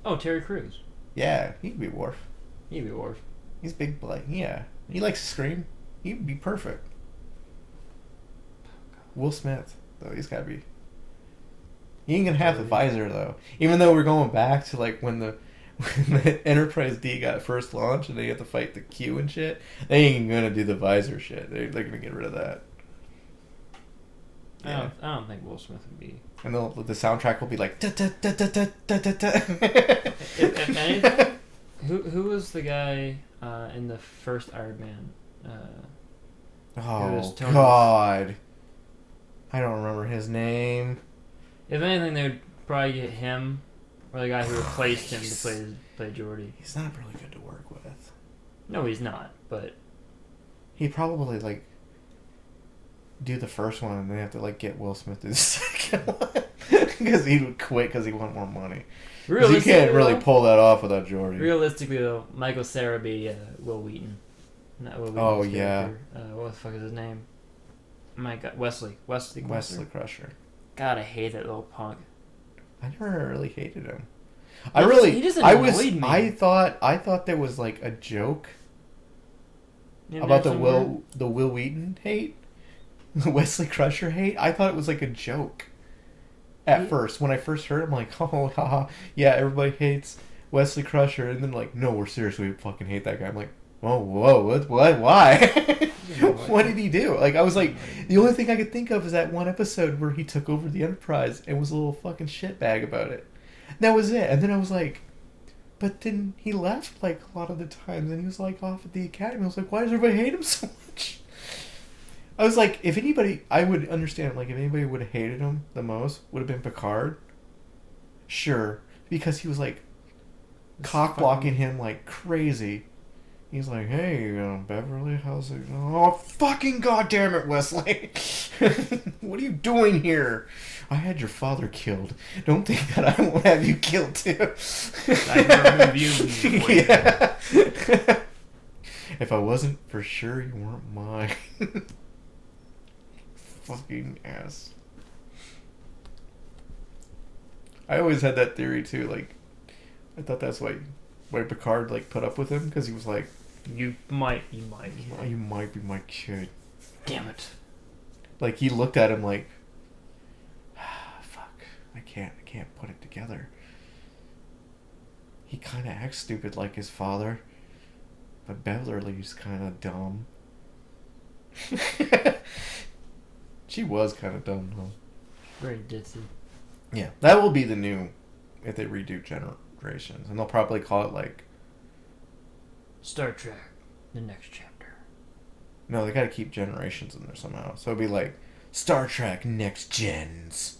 Oh, Terry Crews. Yeah, he'd be Worf. He'd be Worf. He's big black. Yeah, he likes to scream. He'd be perfect. Will Smith, though, he's gotta be. He ain't gonna have the visor though. Even though we're going back to when the Enterprise D got first launched and they had to fight the Q and shit, they ain't gonna do the visor shit. They're gonna get rid of that. I don't think Will Smith would be. And the soundtrack will be like. If anything, who was the guy in the first Iron Man? Oh God, I don't remember his name. If anything, they would probably get him or the guy who replaced him to play Geordi. He's not really good to work with. No, he's not. But he'd probably like do the first one and then have to like get Will Smith to do the second one because he would quit because he wanted more money. You can't really pull that off without Geordi. Realistically, though, Michael Cera be Will Wheaton. Not Will Wheaton's Oh yeah. what the fuck is his name? My God, Wesley Crusher. God, I hate that little punk. I never really hated him. He just annoyed me. I thought there was like a joke about the Will Wheaton hate, the Wesley Crusher hate. I thought it was like a joke. At first, when I first heard it, I'm like, oh, haha, yeah, everybody hates Wesley Crusher, and then like, no, we're serious, we fucking hate that guy. I'm like, whoa, what, why? What did he do? Like, I was like, the only thing I could think of is that one episode where he took over the Enterprise and was a little fucking shitbag about it. And that was it. And then I was like, but then he left like a lot of the times, and he was like off at the Academy. I was like, why does everybody hate him so much? I was like, if anybody, I would understand, like, if anybody would have hated him the most, would have been Picard. Sure. Because he was, like, cock-blocking him like crazy. He's like, hey, Beverly, how's it going? Oh, fucking goddamn it, Wesley. What are you doing here? I had your father killed. Don't think that I won't have you killed, too. I remove you. Yeah. If I wasn't for sure, you weren't mine. Fucking ass. I always had that theory too. Like, I thought that's why Picard like put up with him, because he was like, you might be my kid. Damn it. Like, he looked at him like, fuck, I can't put it together. He kind of acts stupid like his father, but Beverly's kind of dumb. She was kind of dumb, though. Very ditzy. Yeah, that will be the new, if they redo Generations. And they'll probably call it, like... Star Trek, the next chapter. No, they gotta keep Generations in there somehow. So it'll be like, Star Trek Next Gens.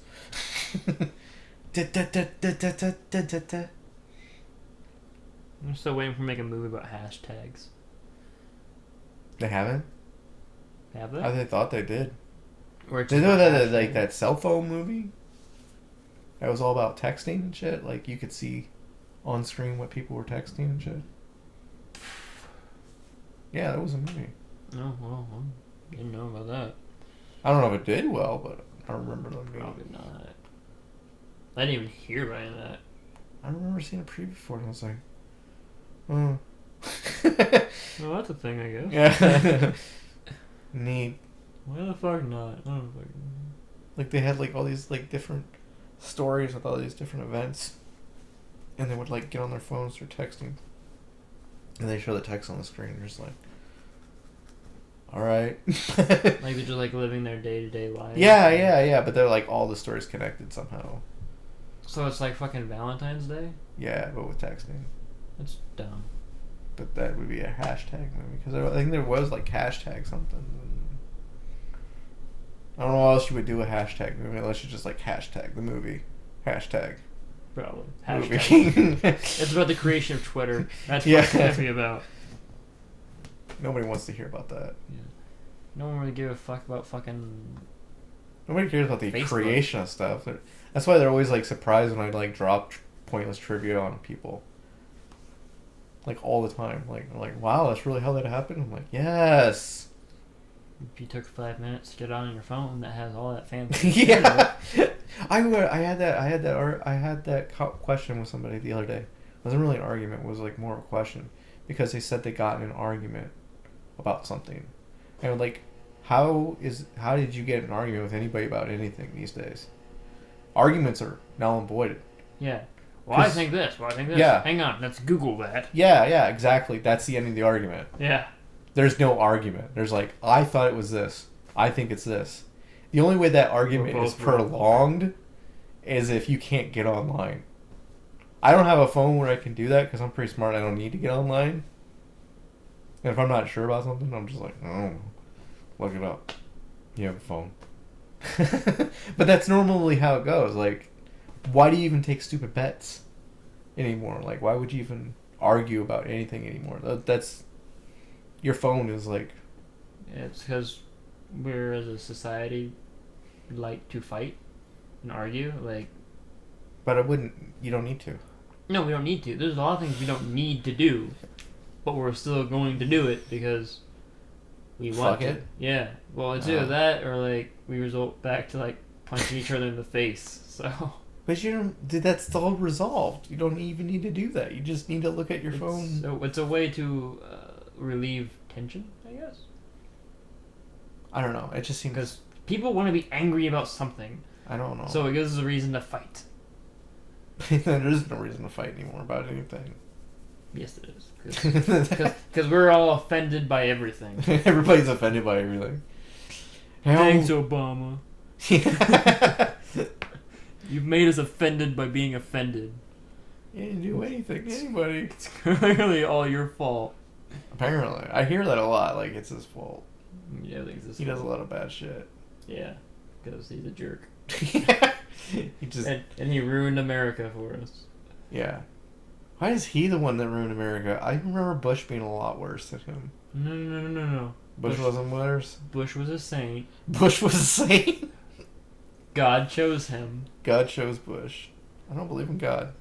I'm still waiting for make a movie about hashtags. They haven't? Have they? I thought they did. They know that like that cell phone movie that was all about texting and shit. Like, you could see on screen what people were texting and shit. Yeah, that was a movie. Oh, well, I didn't know about that. I don't know if it did well, but I remember the movie. Probably not. I didn't even hear about any of that. I remember seeing a preview for it and I was like, oh. Well, that's a thing, I guess. Yeah. Neat. Why the fuck not? I don't know. Like, they had like all these like different stories with all these different events, and they would like get on their phones or texting, and they show the text on the screen. You're just like, all right. Like, they're just like living their day-to-day life. Yeah. But they're like all the stories connected somehow. So it's like fucking Valentine's Day? Yeah, but with texting. That's dumb. But that would be a hashtag movie, because I think there was like hashtag something. I don't know what else you would do a hashtag movie unless you just like hashtag the movie. Hashtag. Probably. Hashtag. It's about the creation of Twitter. That's what it's going to be about. Nobody wants to hear about that. Yeah. No one really give a fuck about fucking... Nobody cares about the Facebook. creation of stuff. That's why they're always like surprised when I like drop pointless trivia on people. Like, all the time. Like, they're like, wow, that's really how that happened? I'm like, yes! If you took 5 minutes to get on your phone that has all that fancy yeah! I had that question with somebody the other day. It wasn't really an argument. It was like more of a question. Because they said they got in an argument about something. And like, how did you get in an argument with anybody about anything these days? Arguments are null and void. Yeah. Well, I think this. Well, I think this. Yeah. Hang on. Let's Google that. Yeah, exactly. That's the end of the argument. Yeah. There's no argument. There's like, I thought it was this. I think it's this. The only way that argument is prolonged is if you can't get online. I don't have a phone where I can do that because I'm pretty smart. I don't need to get online. And if I'm not sure about something, I'm just like, oh, look it up. You have a phone. But that's normally how it goes. Like, why do you even take stupid bets anymore? Like, why would you even argue about anything anymore? That's your phone is like. Yeah, it's because we're as a society like to fight and argue. Like, but it wouldn't. You don't need to. No, we don't need to. There's a lot of things we don't need to do, but we're still going to do it because we want to. Yeah. Well, it's either that or like we result back to like punching each other in the face. So. But you don't. That's all resolved. You don't even need to do that. You just need to look at your phone. So it's a way to relieve tension, I guess. I don't know. It just seems because people want to be angry about something. I don't know. So it gives us a reason to fight. There is no reason to fight anymore about anything. Yes, it is. Because we're all offended by everything. Everybody's offended by everything. Thanks, Obama. You've made us offended by being offended. You didn't do anything to anybody. It's clearly all your fault. Apparently. I hear that a lot, like it's his fault. Yeah, I think it's his fault. He does a lot of bad shit. Yeah, because he's a jerk. He just and he ruined America for us. Yeah. Why is he the one that ruined America? I remember Bush being a lot worse than him. No. Bush wasn't worse? Bush was a saint. Bush was a saint? God chose him. God chose Bush. I don't believe in God.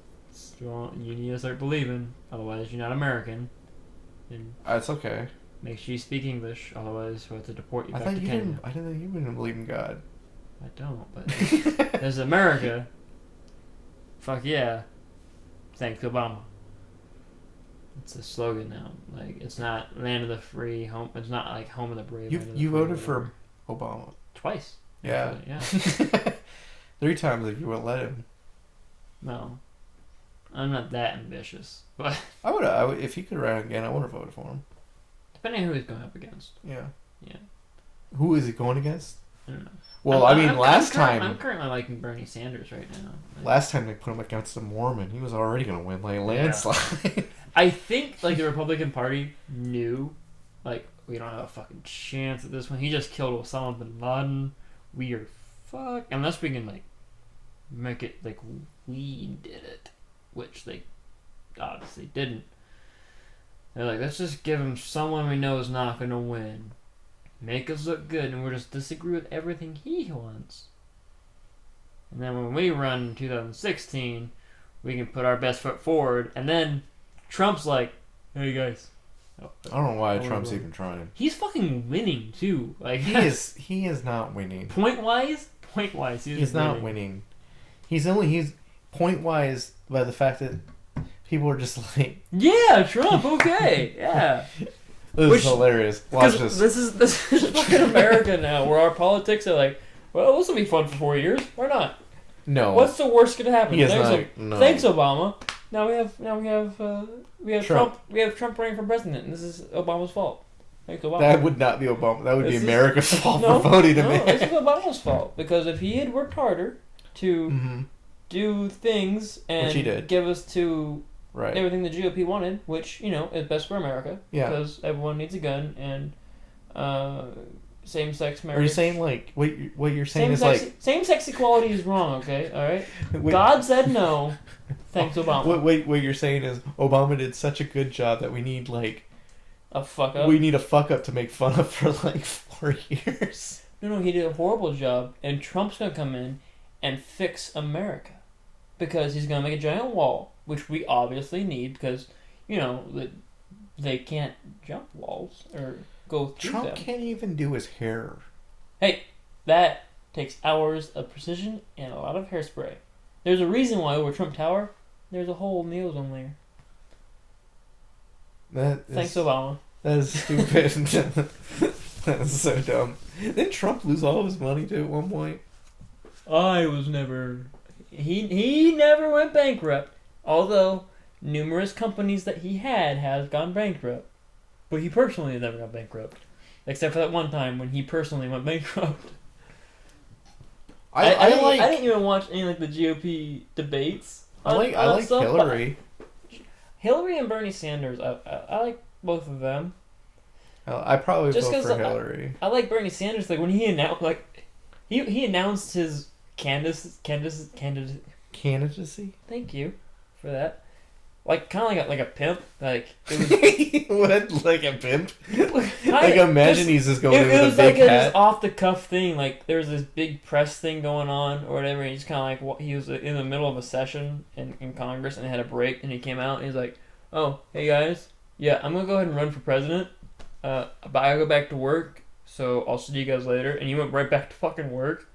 Well, you need to start believing, otherwise you're not American. And it's okay. Make sure you speak English, otherwise we'll have to deport you back to Kenya. I didn't think you didn't believe in God. I don't, but there's America. Fuck yeah. Thanks, Obama. It's a slogan now. Like, it's not land of the free, home. It's not like home of the brave. You voted for Obama twice. Yeah. Actually, yeah. 3 times if you would let him. No, I'm not that ambitious, but I would if he could run again. I would have voted for him. Depending on who he's going up against. Yeah. Yeah. Who is he going against? I don't know. Well, last time... I'm currently liking Bernie Sanders right now. Last time they put him against a Mormon, he was already going to win, like, landslide. Yeah. I think, like, the Republican Party knew, like, we don't have a fucking chance at this one. He just killed Osama bin Laden. We are fucked. Unless we can, like, make it, like, we did it. Which they obviously didn't. They're like, let's just give him someone we know is not going to win. Make us look good, and we'll just disagree with everything he wants. And then when we run in 2016, we can put our best foot forward, and then Trump's like, hey guys. I don't know why Trump's even trying. He's fucking winning, too. Like he is not winning. Point-wise, he's not winning. He's point-wise by the fact that people are just like... Yeah, Trump, okay, yeah. This is hilarious. Watch this. This is fucking America now, where our politics are like, well, this will be fun for 4 years. Why not? No. What's the worst going to happen? No. Thanks, Obama. Now we have Trump. We have Trump running for president, and this is Obama's fault. Thanks, Obama. That would not be Obama. That would be America's fault for voting him in. This is Obama's fault, because if he had worked harder to do things and give us to. Right. Everything the GOP wanted, which, is best for America. Yeah. Because everyone needs a gun and same-sex marriage. Are you saying, like, what you're saying is, like... Same-sex equality is wrong, okay? All right? God said no. Thanks, Obama. What you're saying is Obama did such a good job that we need, like... A fuck-up? We need a fuck-up to make fun of for, like, 4 years. No, he did a horrible job, and Trump's going to come in and fix America. Because he's going to make a giant wall. Which we obviously need because, they can't jump walls or go through them. Trump can't even do his hair. Hey, that takes hours of precision and a lot of hairspray. There's a reason why over Trump Tower, there's a hole in the ozone layer. Thanks, Obama. That is stupid. That is so dumb. Didn't Trump lose all of his money, too, at one point? He never went bankrupt. Although, numerous companies that he has gone bankrupt. But he personally never got bankrupt. Except for that one time when he personally went bankrupt. I didn't even watch any like the GOP debates. I like Hillary. Hillary and Bernie Sanders. I like both of them. I probably vote for Hillary. I like Bernie Sanders. Like when he announced, he announced his candidacy. Thank you for that. Like kind of like a pimp. Like it was what? Like a pimp? Like imagine he's just going in with a big hat. It was like just off the cuff thing. Like there was this big press thing going on or whatever. And he's kind of like he was in the middle of a session in Congress and they had a break and he came out and he's like, "Oh, hey guys, yeah, I'm gonna go ahead and run for president. But I go back to work, so I'll see you guys later." And he went right back to fucking work.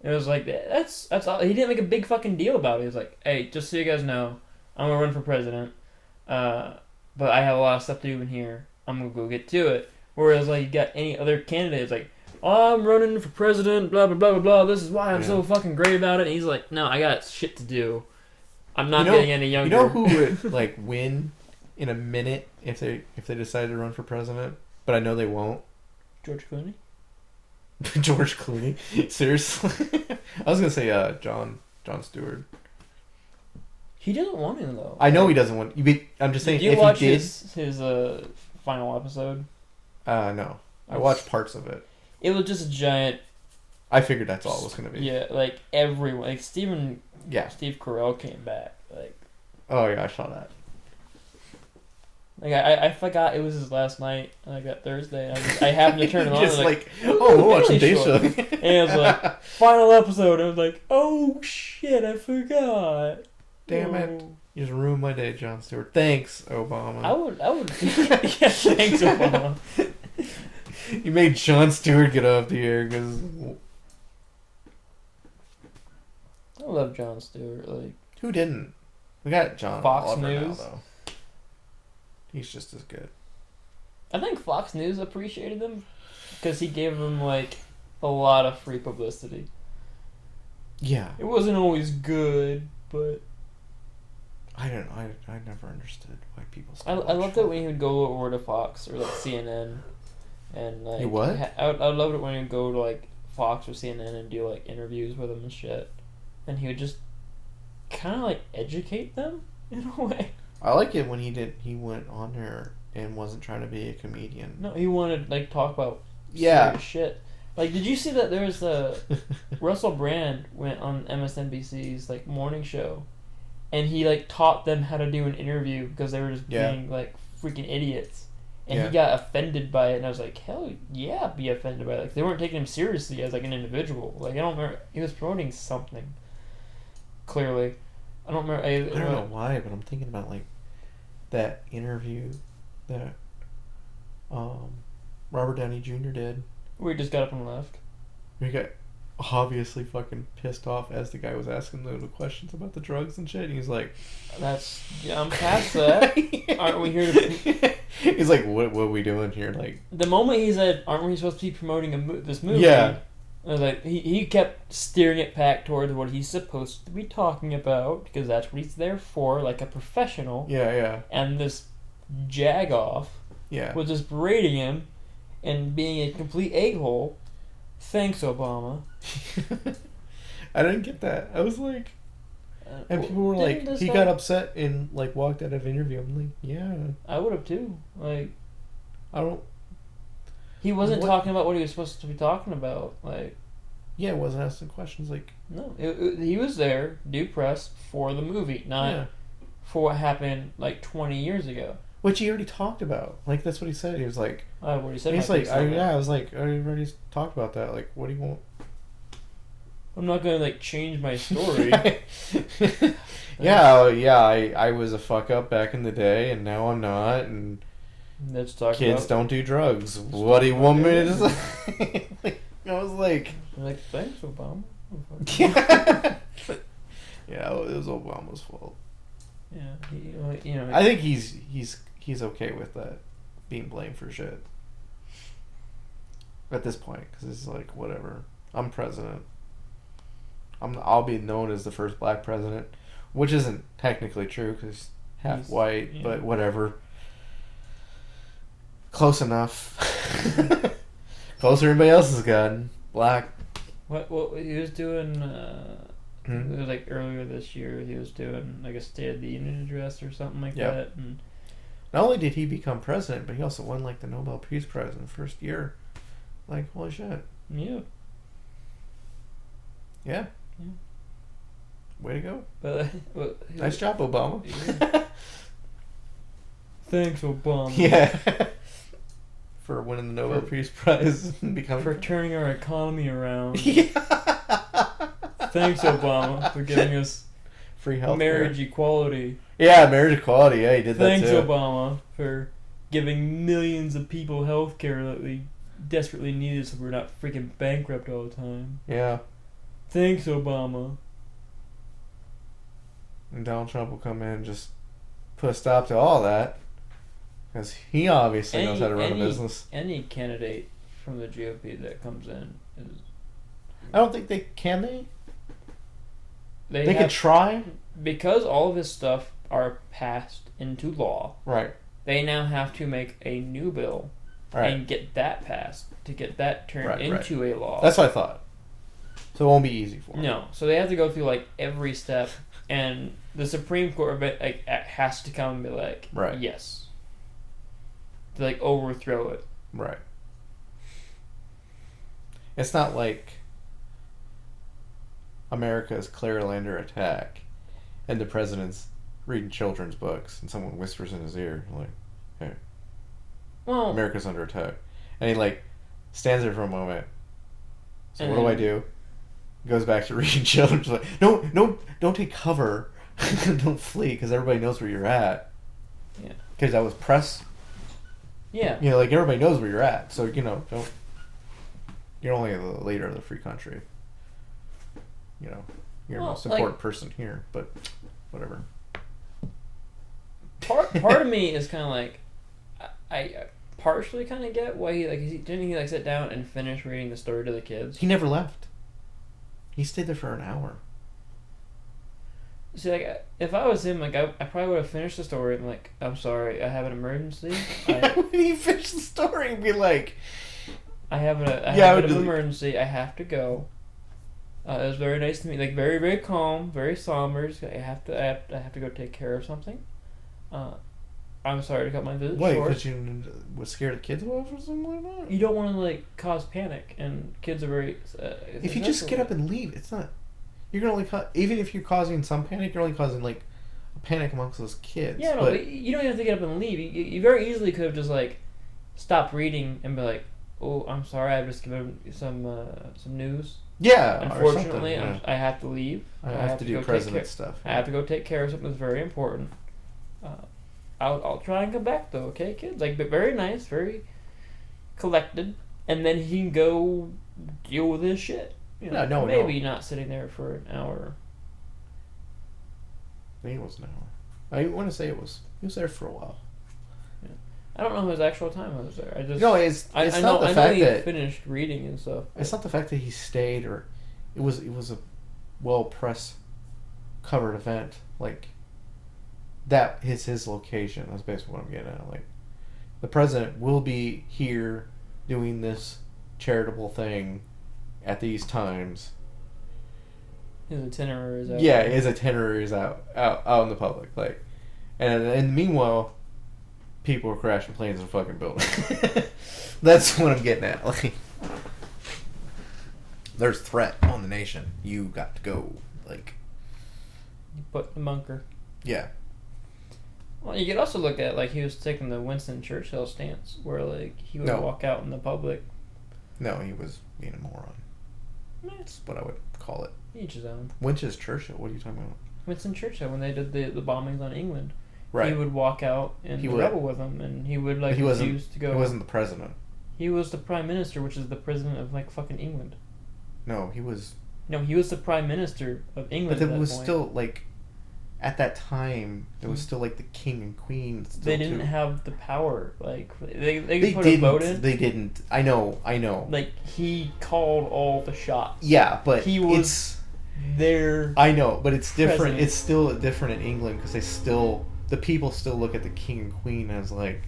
And it was like that's all. He didn't make a big fucking deal about it. He was like, "Hey, just so you guys know, I'm gonna run for president, but I have a lot of stuff to do in here. I'm gonna go get to it." Whereas like you got any other candidates like, "Oh, I'm running for president, blah blah blah blah blah. This is why I'm so fucking great about it." And he's like, "No, I got shit to do. I'm not getting any younger." You know who would like win in a minute if they decide to run for president? But I know they won't. George Clooney. George Clooney. Seriously, I was gonna say Jon Stewart. He doesn't want him though. I know he doesn't want. I'm just saying. Did you watch his final episode? No, I watched parts of it. It was just a giant. I figured that's all it was gonna be. Yeah, like everyone, like Steve Carell came back. Like. Oh yeah, I saw that. Like I forgot it was his last night. Like that Thursday, I happened to turn it on. Just like we'll watch the day show. And it was like final episode. I was like, oh shit, I forgot. Damn it! You just ruined my day, Jon Stewart. Thanks, Obama. I would. Yeah, thanks, Obama. You made Jon Stewart get off the air because I love Jon Stewart. Like who didn't? We got John Fox News now, though. He's just as good. I think Fox News appreciated him because he gave them like a lot of free publicity. Yeah, it wasn't always good, but. I don't know. I never understood why people. I loved it when he would go over to Fox or like CNN, and like. You what? I loved it when he would go to like Fox or CNN and do like interviews with them and shit, and he would just kind of like educate them in a way. I like it when he went on there and wasn't trying to be a comedian. No, he wanted like talk about serious shit. Like, did you see that there was Russell Brand went on MSNBC's like morning show. And he, like, taught them how to do an interview because they were just being, like, freaking idiots. And he got offended by it. And I was like, hell yeah, be offended by it. Like, they weren't taking him seriously as, like, an individual. Like, I don't remember. He was promoting something. Clearly. I don't remember. I don't know why, but I'm thinking about, like, that interview that Robert Downey Jr. did. Where he just got up and left. We got obviously fucking pissed off as the guy was asking the questions about the drugs and shit. And he's like, I'm past that. Aren't we here to... He's like, what are we doing here? Like, the moment he said, aren't we supposed to be promoting this movie? Yeah. I was like, he kept steering it back towards what he's supposed to be talking about, because that's what he's there for, like a professional. Yeah. And this jagoff was just berating him and being a complete a-hole. Thanks, Obama. I didn't get that. I was like... And people were like, he got upset and like walked out of interview. I'm like, yeah. I would have too. Like... I don't... He wasn't talking about what he was supposed to be talking about. Like... Yeah, it wasn't asking questions like... No, he was there, do press, for the movie, not for what happened like 20 years ago. Which he already talked about. Like, that's what he said. He was like... what he said. He's like, I was like, I already talked about that. Like, what do you want? I'm not going to, like, change my story. I was a fuck up back in the day, and now I'm not, and let's talk kids don't do drugs. What do you want me to say? I was like... thanks, Obama. Yeah, it was Obama's fault. Yeah, I think he's okay with that, being blamed for shit. At this point, because it's like, whatever. I'm president. I'll be known as the first black president, which isn't technically true because he's half white, but whatever. Close enough. Closer than anybody else has gotten. Black. What? Well, he was doing. It was like earlier this year. He was doing like a State of the Union address or something like that. And not only did he become president, but he also won like the Nobel Peace Prize in the first year. Like, holy shit. Yeah. Yeah. Way to go. But nice job, Obama. Yeah. Thanks, Obama. Yeah. For winning the Nobel Peace Prize and becoming... For turning our economy around. Yeah. Thanks, Obama, for giving us free health marriage equality. Yeah, marriage equality. Yeah, he did that too. Thanks, Obama, for giving millions of people health care that we desperately needed so we're not freaking bankrupt all the time. Yeah. Thanks, Obama. And Donald Trump will come in and just put a stop to all that. Because he obviously knows how to run a business. Any candidate from the GOP that comes in is... I don't think they... Can they? They have, could try? Because all of his stuff are passed into law. Right. They now have to make a new bill and get that passed to get that turned into a law. That's what I thought. So it won't be easy for them. No. So they have to go through like every step, and the Supreme Court has to come and be like, yes. To like overthrow it. Right. It's not like America is clearly under attack and the president's reading children's books and someone whispers in his ear like, hey, America's under attack. And he like stands there for a moment. So what do I do? Goes back to reading children's like, no, don't take cover. Don't flee because everybody knows where you're at. Yeah. Because that was press. Yeah. You know, like everybody knows where you're at. So, you know, don't. You're only the leader of the free country. You know, you're the most important person here, but whatever. Part of me is kind of like, I partially kind of get why didn't he like sit down and finish reading the story to the kids? He never left. He stayed there for an hour. See, like, if I was him, like, I probably would have finished the story and, like, I'm sorry, I have an emergency. When he finished the story, he'd be like... I have an emergency, I have to go. It was very nice to meet, like, very, very calm, very somber. Just, I have to go take care of something. I'm sorry to cut my visit short. Wait, because you was scared of kids off or something like that? You don't want to, like, cause panic, and kids are very... if you just get up and leave, it's not... You're going to only even if you're causing some panic, you're only causing, like, a panic amongst those kids. Yeah, no, but you don't even have to get up and leave. You very easily could have just, like, stopped reading and be like, oh, I'm sorry, I've just given some news. Yeah, unfortunately, yeah. I have to leave. I have to do president stuff. I have to go take care of something that's very important. I'll try and come back, though, okay, kids? Like, but very nice, very collected, and then he can go deal with his shit. You know, maybe not sitting there for an hour. I think it was an hour. I want to say he was there for a while. Yeah. I don't know his actual time I was there. It's not the fact that he finished reading and stuff. It's not the fact that he stayed, or it was a well press covered event. Like that is his location. That's basically what I'm getting at. Like the president will be here doing this charitable thing at these times. His itinerary is out. Yeah, his itinerary is out in the public. Like, and meanwhile, people are crashing planes in fucking buildings. That's what I'm getting at. Like, there's threat on the nation. You got to go. Like, you put the bunker. Yeah. Well, you could also look at, like, he was taking the Winston Churchill stance, where, like, he would walk out in the public. No, he was being a moron. That's what I would call it. Each his own. Winston Churchill? What are you talking about? Winston Churchill, when they did the bombings on England. Right. He would walk out and rebel with them, and he would, like, refuse to go. He wasn't the president. He was the prime minister, which is the president of, like, fucking England. No, he was... No, he was the prime minister of England. But it was still, like... At that time, it was still like the king and queen. They didn't have the power. Like they could put a vote in. They didn't. I know. Like he called all the shots. Yeah, but he was there. I know, but it's different. President. It's still different in England because the people still look at the king and queen as like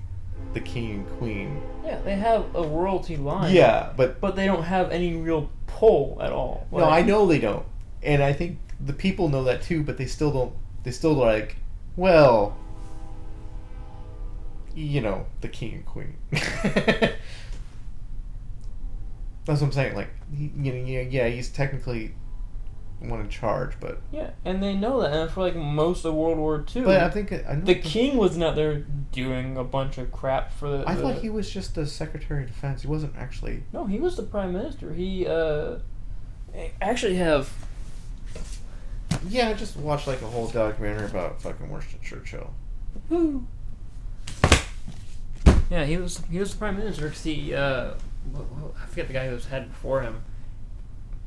the king and queen. Yeah, they have a royalty line. Yeah, but they don't have any real pull at all. No, I know they don't, and I think the people know that too, but they still don't. They still like, well, you know, the king and queen. That's what I'm saying. Like, yeah, he's technically one in charge, but yeah, and they know that. And for like most of World War II, but I think the king was not there doing a bunch of crap for the. I thought he was just the Secretary of Defense. He wasn't actually. No, he was the Prime Minister. He actually have. Yeah, I just watched like a whole documentary about fucking Winston Churchill. Woo. Yeah, he was the Prime Minister because he I forget the guy who was head before him.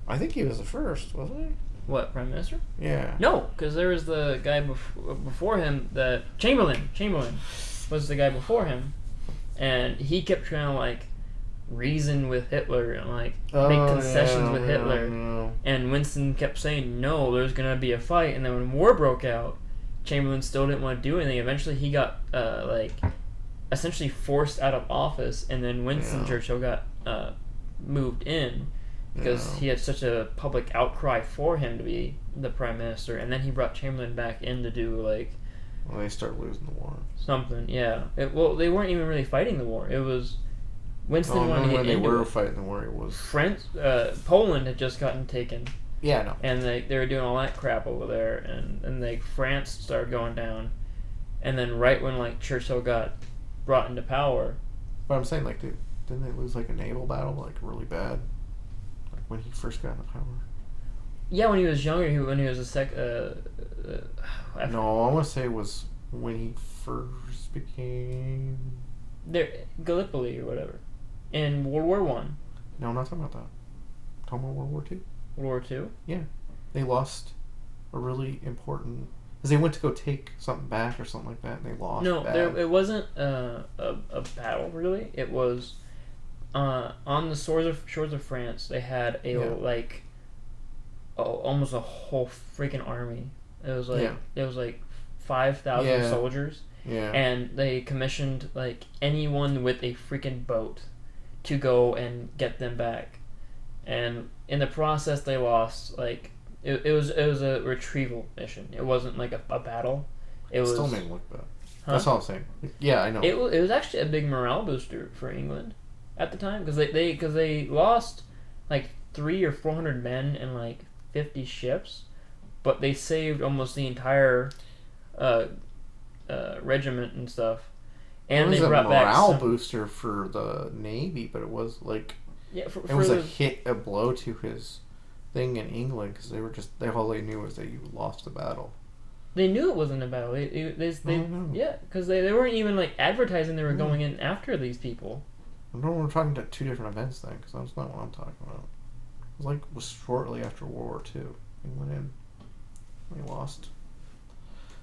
I think he was the first, wasn't he? What, Prime Minister? Yeah. No, because there was the guy before him that Chamberlain was the guy before him, and he kept trying to like reason with Hitler and like make concessions with Hitler. And Winston kept saying no, there's gonna be a fight. And then when war broke out, Chamberlain still didn't want to do anything. Eventually, he got like essentially forced out of office, and then Winston Churchill got moved in because he had such a public outcry for him to be the prime minister. And then he brought Chamberlain back in to do like. Well, they start losing the war. Something, yeah. Well, they weren't even really fighting the war. It was Winston wanted to get when into they were it. fighting the war, it was Poland had just gotten taken. Yeah, no. And they were doing all that crap over there, and like France started going down, and then right when like Churchill got brought into power. But I'm saying, like, dude, didn't they lose like a naval battle, like really bad, like when he first got into power? Yeah, when he was younger, when he was no, I want to say it was when he first became Gallipoli or whatever, in World War One. No, I'm not talking about that. I'm talking about World War Two. World War Two. Yeah, they lost a really important because they went to go take something back or something like that, and they lost. No, it wasn't a battle really. It was on the shores of France. They had almost a whole freaking army. It was like 5,000 soldiers. Yeah. And they commissioned like anyone with a freaking boat to go and get them back. And in the process they lost like it was a retrieval mission. It wasn't like a battle. It still made it look bad. Huh? That's all I'm saying. Yeah, I know. It was actually a big morale booster for England at the time because they lost like 300 or 400 men and like 50 ships, but they saved almost the entire regiment and stuff. And it was they brought back a morale booster for the Navy, but it was like it was a blow to his thing in England because all they knew was that you lost the battle. They knew it wasn't a battle. Because they weren't even like advertising they were going in after these people. No, we're talking about two different events then, because that's not what I'm talking about. It was shortly after World War II. He went in. He lost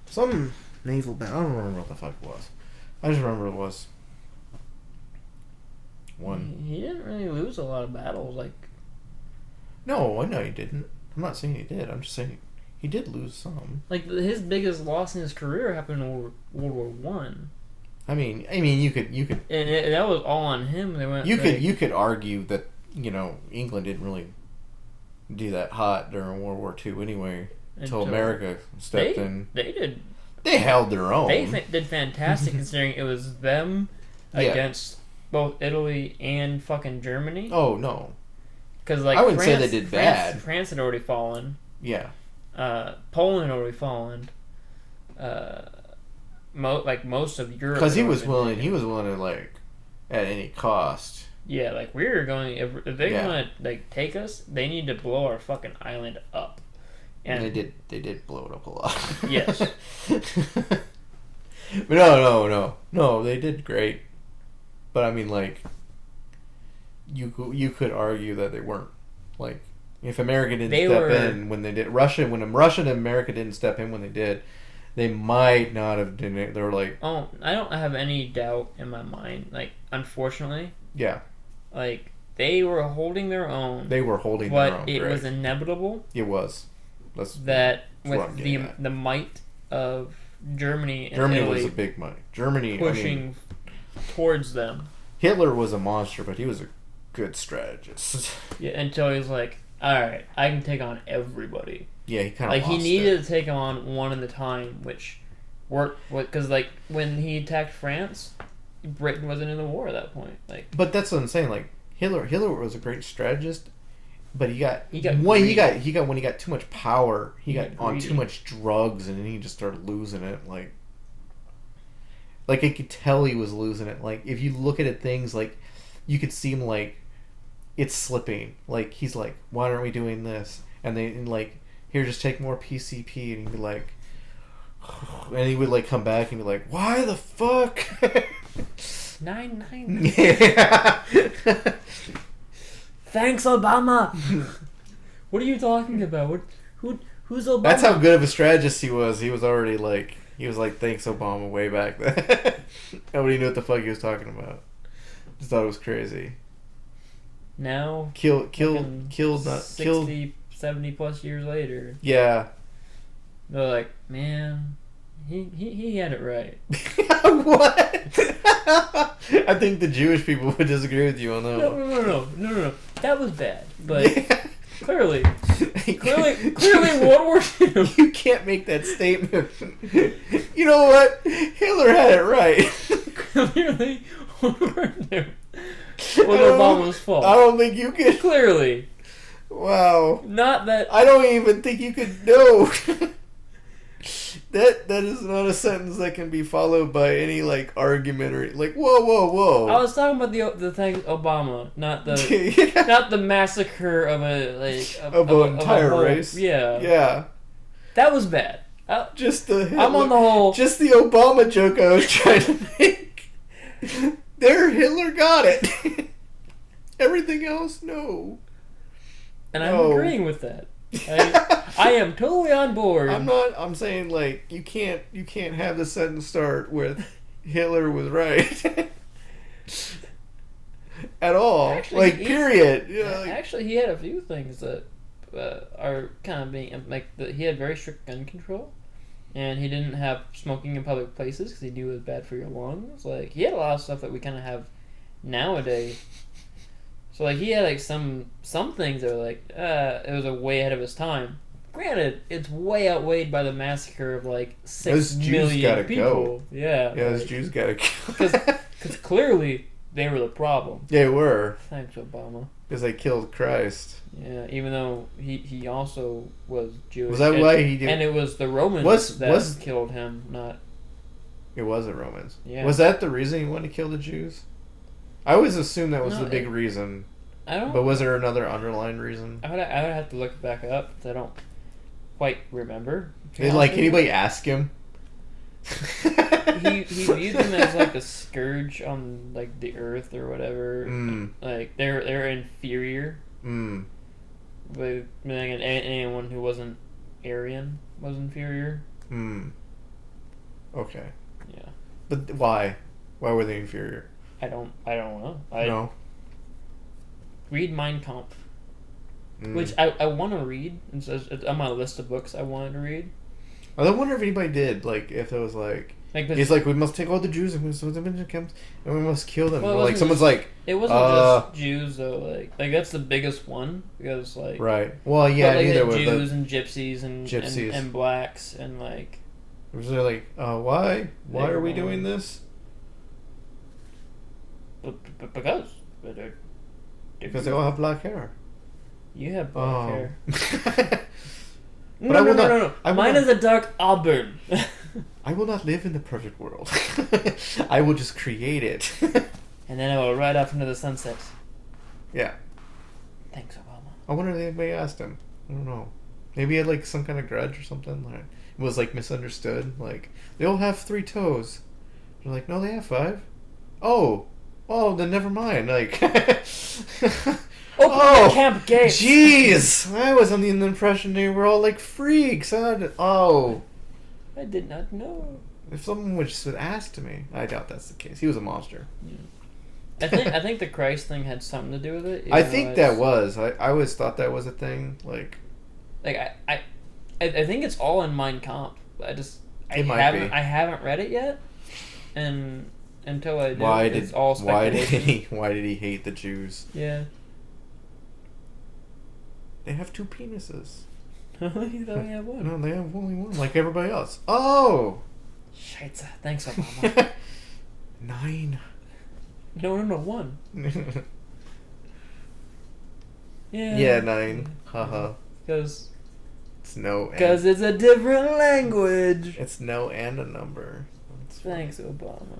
some naval battle. I don't remember what the fuck it was. I just remember it was one. He didn't really lose a lot of battles. Like, no, I know he didn't. I'm not saying he did. I'm just saying he did lose some. Like his biggest loss in his career happened in World War One. I mean, you could, and that was all on him. They went. You could argue that England didn't really do that hot during World War II anyway until America stepped in. They did. They held their own. They did fantastic considering it was them against both Italy and fucking Germany. Oh no. Because like I wouldn't say they did bad. France had already fallen. Yeah. Poland had already fallen. Most of Europe. Because he was willing to like at any cost. Yeah, like we're going. If they want to like take us, they need to blow our fucking island up. And they did blow it up a lot. Yes. But no, they did great. But I mean, like, you could argue that they weren't like if America didn't step in when they did Russia and America didn't step in when they did, they might not have done it. They were like, oh, I don't have any doubt in my mind. Like, unfortunately, yeah, like they were holding their own. They were holding their own. But it was inevitable. It was. With the might of Germany and Italy was a big might. Germany pushing towards them. Hitler was a monster, but he was a good strategist. Yeah, until he's like, all right, I can take on everybody. Yeah, he kind of he needed to take on one at a time, which worked because when he attacked France, Britain wasn't in the war at that point. But that's what I'm saying. Like Hitler was a great strategist, but he got when he got too much power, he got on too much drugs, and then he just started losing it. Like I could tell he was losing it. Like if you look at things, like you could see him like it's slipping. Like he's like, why aren't we doing this? And here, just take more PCP, and he'd be like, and he would like come back and be like, why the fuck? 9/9. Yeah. Thanks, Obama. What are you talking about? Who's Obama? That's how good of a strategist he was. He was already like, thanks, Obama, way back then. Nobody knew what the fuck he was talking about. Just thought it was crazy. Now, killed 70 plus years later. Yeah. They're like, man, he had it right. What? I think the Jewish people would disagree with you on that one. No. That was bad, but clearly, World War II. You can't make that statement. You know what? Hitler had it right. Clearly, World War II was Obama's fault. I don't think you could. Clearly. Wow. Not that. I don't even think you could know. That is not a sentence that can be followed by any like argument or like whoa. I was talking about the thing Obama, not the not the massacre of an entire race. Yeah. That was bad. On the whole. Just the Obama joke I was trying to make. There, Hitler got it. Everything else, no. And I'm agreeing with that. I am totally on board. I'm saying like you can't have the sentence start with Hitler was right. At all. Actually, period. Actually, he had a few things that are kind of being he had very strict gun control, and he didn't have smoking in public places because he knew it was bad for your lungs. Like he had a lot of stuff that we kind of have nowadays. So like he had like some things that were like it was way ahead of his time. Granted, it's way outweighed by the massacre of like 6 million people. Go. Yeah, those Jews gotta go. Because clearly they were the problem. They were. Thanks, Obama. Because they killed Christ. Yeah, even though he also was Jewish. Was that why he did? And it was the Romans that killed him, not. It wasn't Romans. Yeah. Was that the reason he wanted to kill the Jews? I always assumed that was the big reason. I don't. But was there another underlying reason? I would have to look it back up. I don't quite remember. Did anybody ask him? he viewed them as like a scourge on like the earth or whatever. Like they're inferior. But anyone who wasn't Aryan was inferior. Okay. Yeah. But why? Why were they inferior? I don't know. No. Read Mein Kampf, which I want to read. It's on my list of books I wanted to read. I wonder if anybody did. Like, if it was like it's like we must take all the Jews and we must kill them. Well, like someone's like it wasn't just Jews though. Like that's the biggest one because like right. Well, yeah, neither were Jews and gypsies and blacks and like. It was like, why? Why are we doing this? Because they all have black hair. You have black hair. But no. Mine is a dark auburn. I will not live in the perfect world. I will just create it. And then I will ride off into the sunset. Yeah. Thanks, Obama. I wonder if anybody asked him. I don't know. Maybe he had like some kind of grudge or something. Like, it was like misunderstood. Like, they all have 3 toes. They're like, no, they have 5. Oh, then never mind. Like, open the camp gates. Jeez, I was under the impression they were all like freaks. I did not know. If someone would just ask me, I doubt that's the case. He was a monster. Yeah. I think the Christ thing had something to do with it. I think that was. I always thought that was a thing. Like I think it's all in Mein Kampf. I haven't read it yet, and until I do. It's all speculation. Why did he hate the Jews? Yeah. They have 2 penises. They only have one. No, they have only one, like everybody else. Oh! Scheiße. Thanks, Obama. 9. No, 1. Yeah. Yeah, 9. Haha. Because... Because it's a different language. It's no and a number. Thanks, Obama.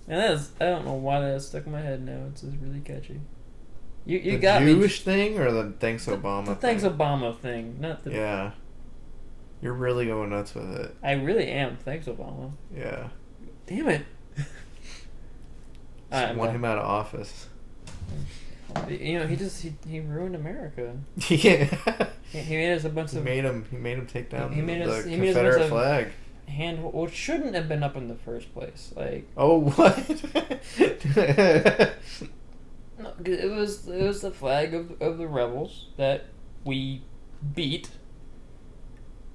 And I don't know why that stuck in my head now. It's just really catchy. You got me. The Jewish thing or the thanks Obama the thanks Obama thing, not the... Yeah. You're really going nuts with it. I really am. Thanks, Obama. Yeah. Damn it. Just want him out of office. You know, he ruined America. Yeah. He made us a bunch of... He made him take down the he Confederate flag. Which shouldn't have been up in the first place. Like... Oh, what? No, it was the flag of the rebels that we beat.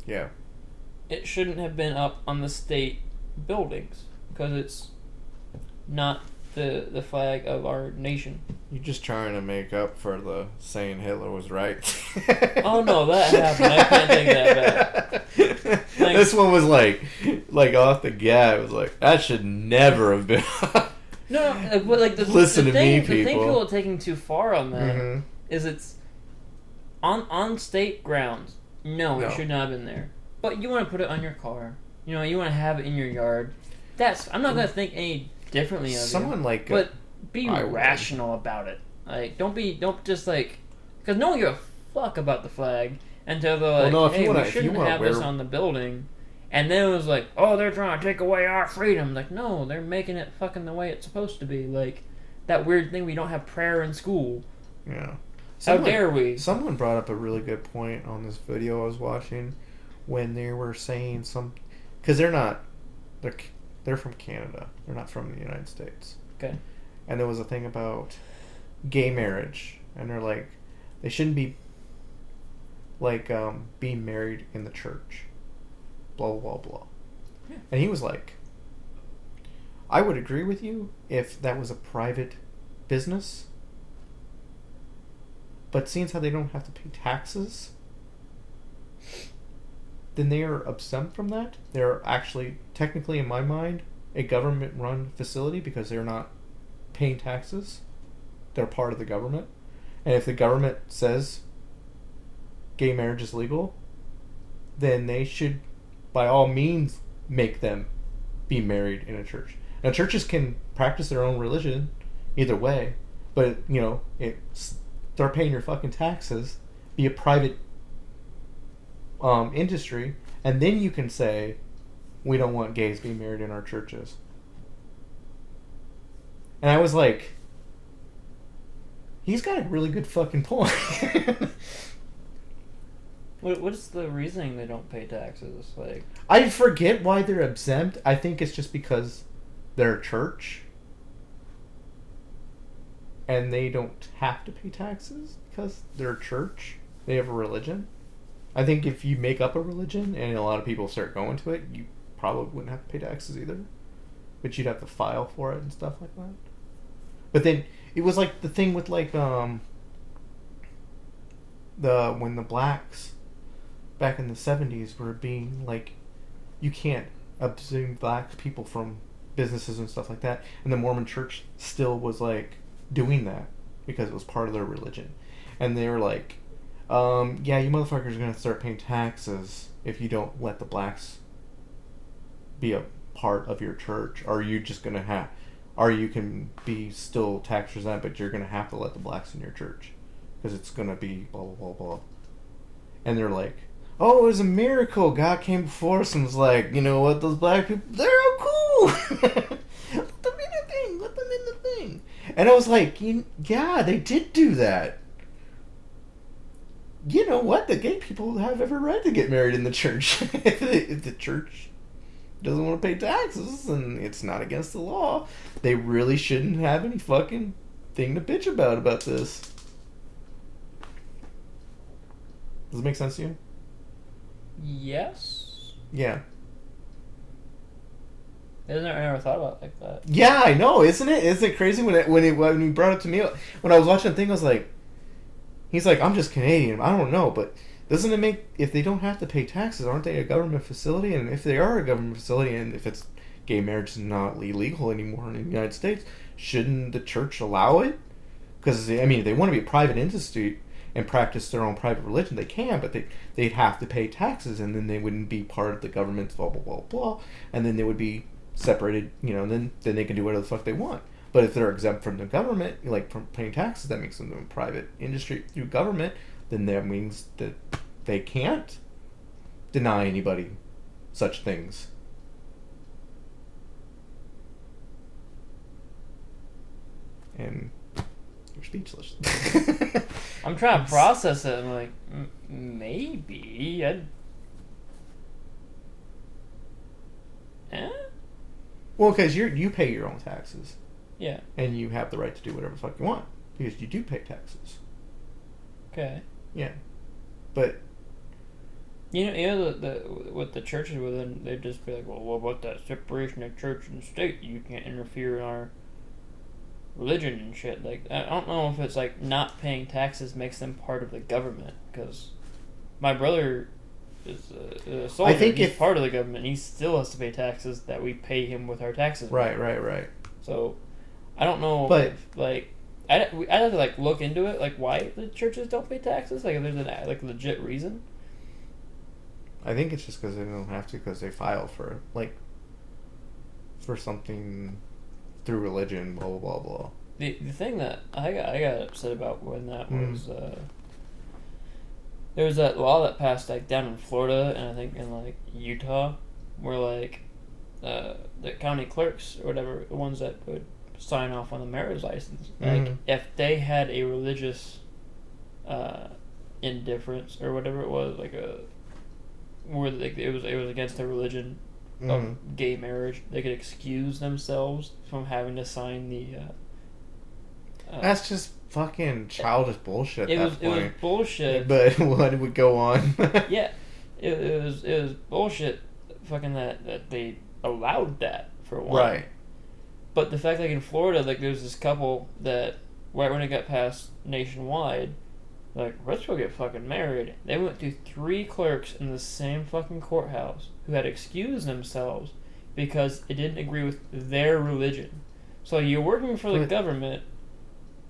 Yeah. It shouldn't have been up on the state buildings because it's not the flag of our nation. You're just trying to make up for the saying Hitler was right. Oh no, that happened. I can't take that back. This one was like off the gap. It was like that should never have been. No, but like listen to me, people. The thing people are taking too far on that is it's on state grounds. No, it should not have been there. But you want to put it on your car. You know, you want to have it in your yard. I'm not gonna think any differently of someone you. Like but be rational about it. Like don't just like because no one give a fuck about the flag until they're like, hey, we shouldn't have this on the building. And then it was like, oh, they're trying to take away our freedom. Like, no, they're making it fucking the way it's supposed to be. Like that weird thing we don't have prayer in school. Yeah. How dare we? Someone brought up a really good point on this video I was watching when they were saying because they're from Canada. They're not from the United States. Okay. And there was a thing about gay marriage, and they're like, they shouldn't be like being married in the church. Blah blah blah. Yeah. And he was like, I would agree with you if that was a private business. But seeing how they don't have to pay taxes, then they are exempt from that. They're actually, technically in my mind, a government-run facility because they're not paying taxes. They're part of the government. And if the government says gay marriage is legal, then they should, by all means, make them be married in a church. Now, churches can practice their own religion either way, but, you know, start paying your fucking taxes, be a private industry, and then you can say, we don't want gays being married in our churches. And I was like, he's got a really good fucking point. What's the reasoning they don't pay taxes? Like, I forget why they're exempt. I think it's just because they're a church and they don't have to pay taxes because they're a church. They have a religion. I think if you make up a religion and a lot of people start going to it, you probably wouldn't have to pay taxes either. But you'd have to file for it and stuff like that. But then it was like the thing with like when the blacks back in the 70s were being like, you can't abstain black people from businesses and stuff like that, and the Mormon church still was like doing that because it was part of their religion, and they were like, yeah, you motherfuckers are gonna start paying taxes if you don't let the blacks be a part of your church, or you just gonna have, or you can be still tax exempt, but you're gonna have to let the blacks in your church because it's gonna be blah blah blah blah. And they're like, oh, it was a miracle. God came before us and was like, you know what, those black people, they're all cool. Let them in the thing. Let them in the thing. And I was like, yeah, they did do that. You know what? The gay people have every right to get married in the church. If the church doesn't want to pay taxes and it's not against the law, they really shouldn't have any fucking thing to bitch about this. Does it make sense to you? Yes. Yeah. I never thought about it like that. Yeah, I know, isn't it? Isn't it crazy when he brought it to me when I was watching the thing? I was like, he's like, I'm just Canadian. I don't know, but doesn't it make if they don't have to pay taxes, aren't they a government facility? And if they are a government facility, and if it's gay marriage is not illegal anymore in the United States, shouldn't the church allow it? Because I mean, if they want to be a private institute and practice their own private religion, they can, but they'd have to pay taxes, and then they wouldn't be part of the government's blah blah blah blah, and then they would be separated, and then they can do whatever the fuck they want. But if they're exempt from the government, like from paying taxes, that makes them a private industry through government, then that means that they can't deny anybody such things. And you're speechless. I'm trying to process it. I'm like, maybe. Well, because you pay your own taxes. Yeah. And you have the right to do whatever the fuck you want. Because you do pay taxes. Okay. Yeah. But... what the churches would then, they'd just be like, well, what about that separation of church and state? You can't interfere in our religion and shit. Like, I don't know if it's like not paying taxes makes them part of the government. Because my brother... is a soldier. I think he's part of the government. He still has to pay taxes that we pay him with our taxes. Right. So, I don't know. But if, like, I'd have to like look into it, like why the churches don't pay taxes. Like, if there's a legit reason. I think it's just because they don't have to, because they file for something through religion. Blah blah blah blah. The thing that I got upset about when that was. There was that law that passed like down in Florida and I think in like Utah, where like the county clerks or whatever, the ones that would sign off on the marriage license, like if they had a religious indifference or whatever it was, like where like it was against their religion of gay marriage, they could excuse themselves from having to sign the. That's just fucking childish bullshit. It was bullshit. But what would go on? Yeah, it was bullshit. Fucking that they allowed that for one. Right. But the fact, like in Florida, like there's this couple that right when it got passed nationwide, like let's go get fucking married. They went through 3 clerks in the same fucking courthouse who had excused themselves because it didn't agree with their religion. So you're working for the government,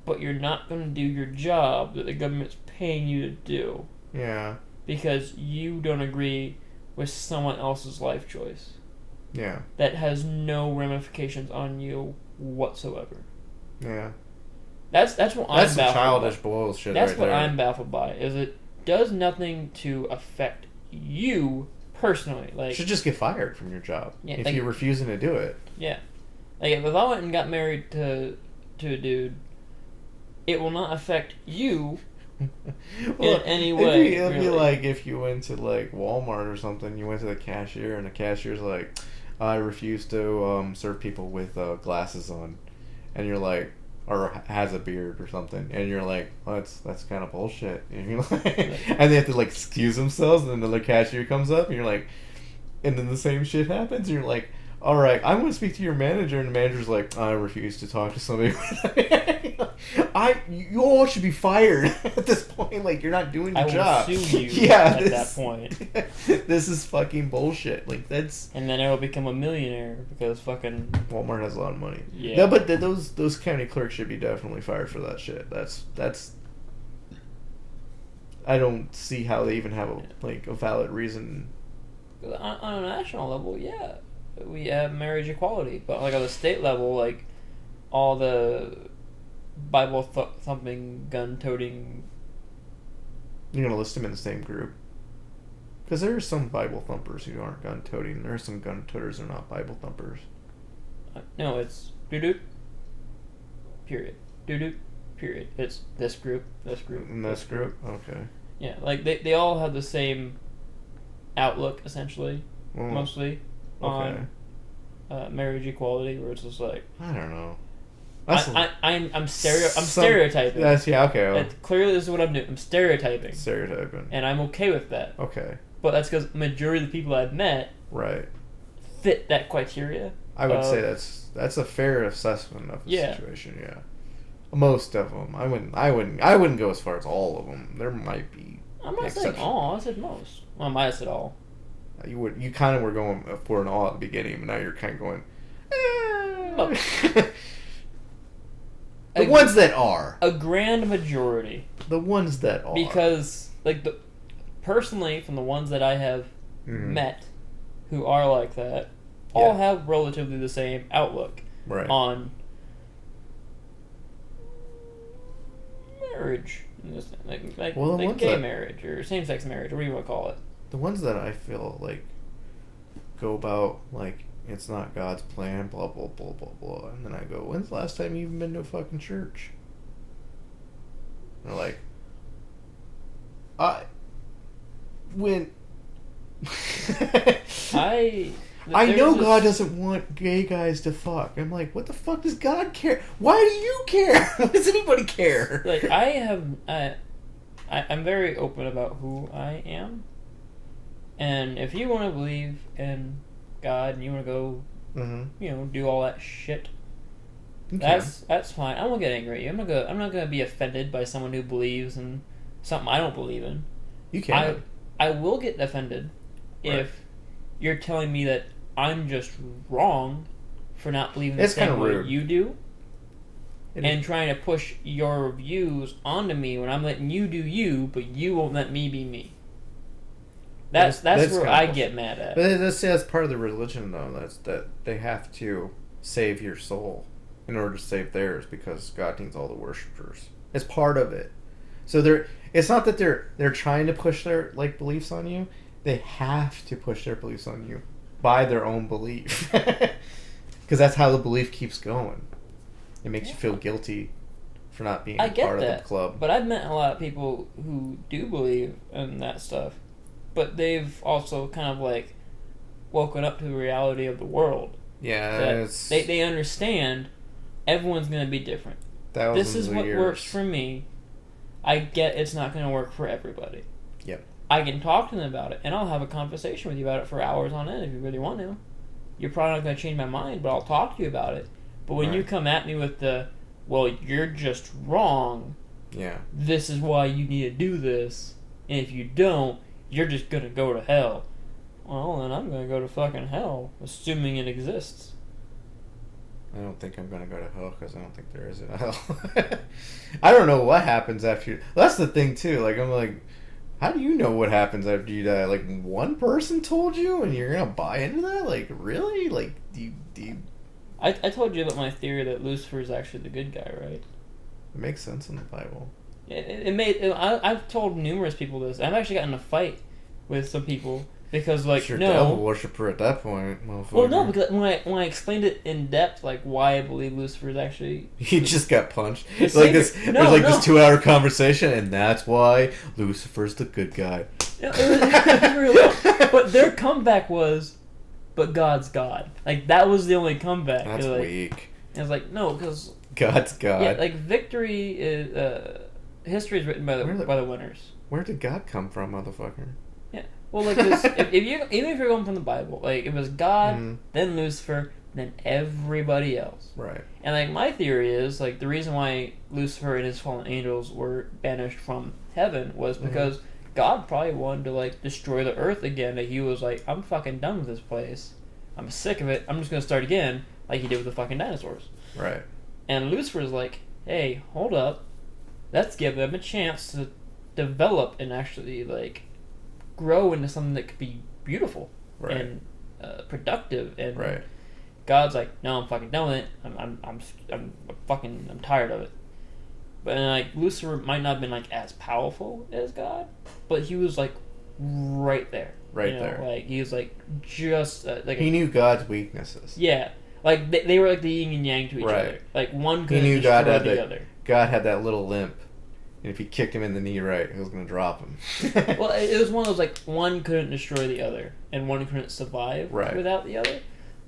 but you're not going to do your job that the government's paying you to do. Yeah. Because you don't agree with someone else's life choice. Yeah. That has no ramifications on you whatsoever. Yeah. That's what I'm baffled by. That's the childish bullshit. That's what I'm baffled by. Is it does nothing to affect you personally. Like, you should just get fired from your job if you're refusing to do it. Yeah. Like if I went and got married to a dude, it will not affect you in any way. It'd be like if you went to like Walmart or something, you went to the cashier and the cashier's like, I refuse to serve people with glasses on, and you're like, or has a beard or something, and you're like, well, that's kind of bullshit. And you're like, and they have to like excuse themselves, and then another cashier comes up, and you're like, and then the same shit happens, and you're like, all right, I'm going to speak to your manager, and the manager's like, I refuse to talk to somebody. You all should be fired at this point. Like, you're not doing your job. I will sue you at that point. This is fucking bullshit. Like, that's... And then I will become a millionaire because fucking... Walmart has a lot of money. Yeah. No, but those county clerks should be definitely fired for that shit. That's... I don't see how they even have a valid reason. On a national level, yeah. We have marriage equality, but like on the state level, like all the Bible thumping, gun toting. You're gonna list them in the same group, because there are some Bible thumpers who aren't gun toting. There are some gun toters who are not Bible thumpers. No, it's doo-doo. Period. Doo-doo. Period. It's this group, and this group. Okay. Yeah, like they all have the same outlook essentially, mostly. Okay. On marriage equality, where it's just like I don't know. I'm stereotyping. Okay. Clearly, this is what I'm doing. I'm stereotyping. And I'm okay with that. Okay. But that's because majority of the people I've met right fit that criteria. I would say that's a fair assessment of the situation. Yeah, most of them. I wouldn't go as far as all of them. There might be. I'm not saying all. I said most. Well, I might have said all. You kind of were going for an all at the beginning, but now you're kind of going. The ones that are a grand majority. The ones that are, because personally, from the ones that I have met, who are like that, all have relatively the same outlook on marriage, like gay marriage or same-sex marriage, or whatever you want to call it. The ones that I feel like go about like it's not God's plan, blah blah blah blah blah, and then I go, when's the last time you even been to a fucking church? And they're like, I know God doesn't want gay guys to fuck. I'm like, what the fuck does God care? Why do you care? Why does anybody care? Like, I'm very open about who I am. And if you want to believe in God and you want to go, do all that shit, that's fine. I won't get angry at you. I'm not gonna be offended by someone who believes in something I don't believe in. You can. I will get offended if you're telling me that I'm just wrong for not believing the same way you do, and trying to push your views onto me when I'm letting you do you, but you won't let me be me. That's where I get mad at. But that's part of the religion, though. That's that they have to save your soul in order to save theirs, because God needs all the worshipers. It's part of it. So it's not that they're trying to push their beliefs on you. They have to push their beliefs on you by their own belief, because that's how the belief keeps going. It makes you feel guilty for not being part of the club. But I've met a lot of people who do believe in that stuff, but they've also kind of woken up to the reality of the world. Yeah, they understand everyone's going to be different. This is what works for me. I get it's not going to work for everybody. Yep. I can talk to them about it, and I'll have a conversation with you about it for hours on end if you really want to. You're probably not going to change my mind, but I'll talk to you about it. But when you come at me with well, you're just wrong. Yeah. This is why you need to do this, and if you don't, you're just going to go to hell. Well, then I'm going to go to fucking hell, assuming it exists. I don't think I'm going to go to hell because I don't think there is a hell. I don't know what happens after you... That's the thing, too. I'm like, how do you know what happens after you die? One person told you and you're going to buy into that? Really? Do you... I told you about my theory that Lucifer is actually the good guy, right? It makes sense in the Bible. I've told numerous people this. I've actually gotten in a fight with some people because, you're a devil worshiper at that point, motherfucker. Well, no, because when I explained it in depth, why I believe Lucifer is actually... He just got punched. This 2-hour conversation, and that's why Lucifer's the good guy. It was real. But their comeback was, but God's God. That was the only comeback. That's weak. And I was no, because... God's God. Yeah, victory is... history is written by the winners. Where did God come from, motherfucker? Yeah. Well, if you're going from the Bible, it was God, then Lucifer, then everybody else. Right. And my theory is the reason why Lucifer and his fallen angels were banished from heaven was because God probably wanted to destroy the earth again. That he was I'm fucking done with this place. I'm sick of it. I'm just gonna start again, like he did with the fucking dinosaurs. Right. And Lucifer's hey, hold up. Let's give them a chance to develop and actually grow into something that could be beautiful and productive. And God's no, I'm fucking done with it. I'm tired of it. But Lucifer might not have been as powerful as God, but he was right there. There. He was just he knew God's weaknesses. Yeah. They were the yin and yang to each other. One couldn't destroy the other. God had that little limp. And if he kicked him in the knee right, he was going to drop him. Well, it was one of those, one couldn't destroy the other, and one couldn't survive without the other.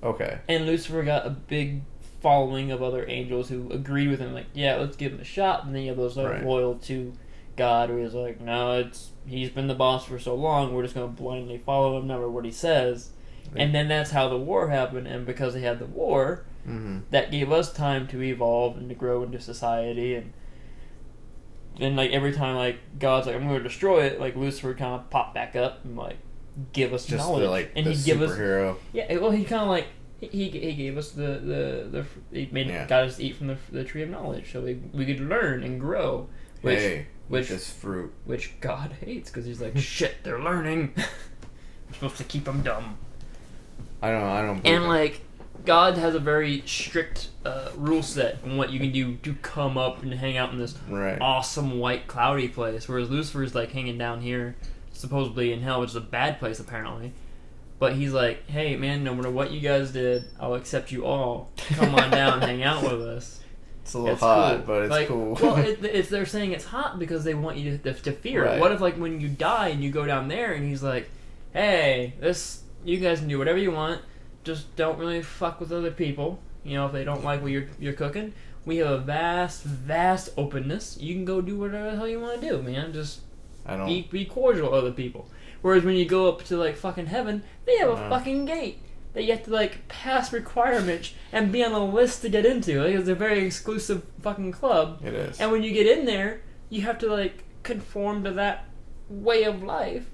Okay. And Lucifer got a big following of other angels who agreed with him, yeah, let's give him a shot. And then you have those loyal to God, where he's no, he's been the boss for so long, we're just going to blindly follow him, no matter what he says. And then that's how the war happened, and because they had the war, that gave us time to evolve and to grow into society, and then, like, every time, like, God's like, I'm going to destroy it, like, Lucifer would kind of pop back up and, like, give us just knowledge. The, like, and the he'd give superhero. us... Yeah, well, he kind of, like... He gave us he got us to eat from the tree of knowledge, so we could learn and grow. Which this fruit, which God hates, because he's like, shit, they're learning. I'm supposed to keep them dumb. I don't. And like, God has a very strict rule set on what you can do to come up and hang out in this awesome white cloudy place, whereas Lucifer's like hanging down here, supposedly in hell, which is a bad place apparently. But he's like, hey, man, no matter what you guys did, I'll accept you all. Come on down and hang out with us. It's a little hot, cool. But it's like, cool. Well, they're saying it's hot because they want you to fear it. What if, like, when you die and you go down there and he's like, hey, you guys can do whatever you want, just don't really fuck with other people. You know, if they don't like what you're cooking. We have a vast, vast openness. You can go do whatever the hell you want to do, man. Just be cordial to other people. Whereas when you go up to, like, fucking heaven, they have a fucking gate that you have to, like, pass requirements and be on a list to get into. Like, it's a very exclusive fucking club. It is. And when you get in there, you have to, like, conform to that way of life.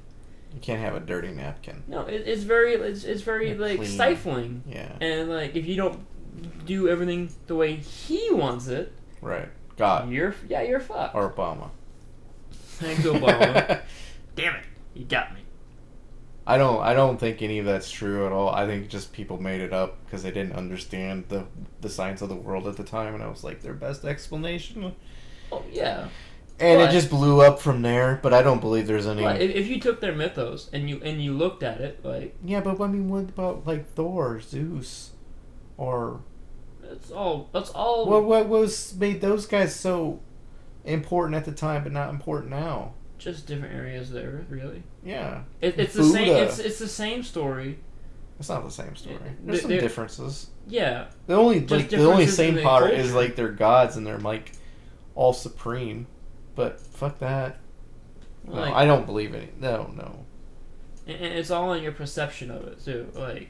You can't have a dirty napkin. No, it's very like, clean. Stifling. Yeah. And, like, if you don't do everything the way he wants it... Right. God. You're fucked. Or Obama. Thanks, Obama. Damn it. You got me. I don't think any of that's true at all. I think just people made it up because they didn't understand the science of the world at the time, and I was like their best explanation. Oh yeah. And it just blew up from there. But I don't believe there's any. If you took their mythos and you looked at it, like, yeah, but I mean, what about like Thor, Zeus, or that's all. What was made those guys so important at the time, but not important now? Just different ares of the earth, really. Yeah, it's the same. It's the same story. It's not the same story. There's some differences. Yeah. The only same part is like they're gods and they're like all supreme, but fuck that. No, like, I don't believe it. No. And it's all in your perception of it too. Like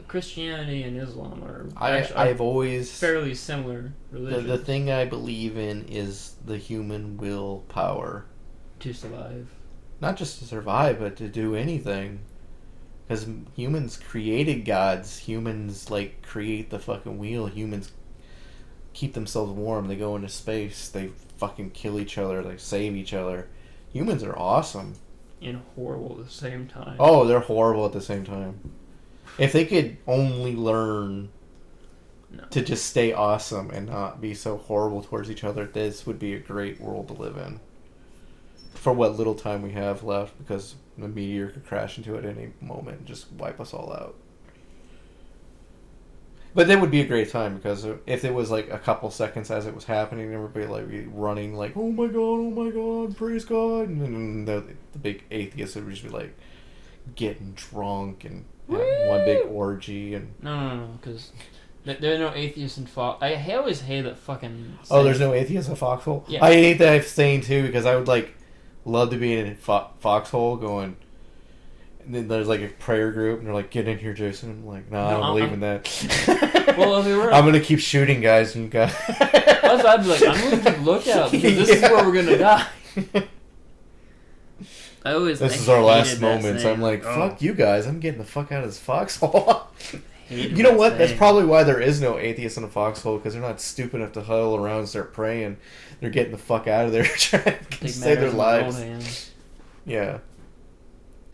Christianity and Islam I've always fairly similar religions. The thing I believe in is the human will power to survive. Not just to survive, but to do anything. Because humans created gods. Humans like create the fucking wheel. Humans keep themselves warm. They go into space. They fucking kill each other. They save each other. Humans are awesome. And horrible at the same time. Oh, they're horrible at the same time. If they could only learn to just stay awesome and not be so horrible towards each other, this would be a great world to live in. For what little time we have left, because the meteor could crash into it at any moment and just wipe us all out. But that would be a great time, because if it was like a couple seconds as it was happening, everybody like running like, oh my god, praise God, and then the big atheists would just be like getting drunk and have one big orgy. And no, because there are no atheists in Fox. I always hate that fucking. Oh, there's no atheists in Foxhole. Yeah. I hate that saying too, because I would like love to be in a Foxhole going. And then there's like a prayer group, and they're like, "Get in here, Jason." I'm like, "No, I don't believe in that." Well, if we were, I'm gonna keep shooting guys, and you guys. That's I'd be like, I'm gonna keep lookout because this is where we're gonna die. This is our last moments. I'm like, fuck you guys. I'm getting the fuck out of this foxhole. You know what? That's probably why there is no atheist in a foxhole, because they're not stupid enough to huddle around and start praying. They're getting the fuck out of there trying to save their lives. Yeah.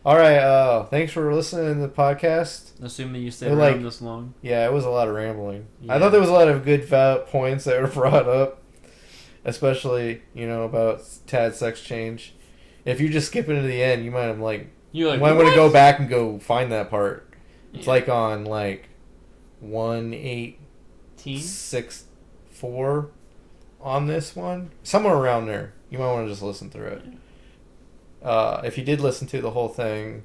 All right. Thanks for listening to the podcast. Assuming you stayed around this long. Yeah, it was a lot of rambling. Yeah. I thought there was a lot of good points that were brought up, especially about Tad's sex change. If you just skip into the end, you might have you might want to go back and go find that part. Yeah. It's like on 1:18:64 on this one, somewhere around there. You might want to just listen through it. If you did listen to the whole thing,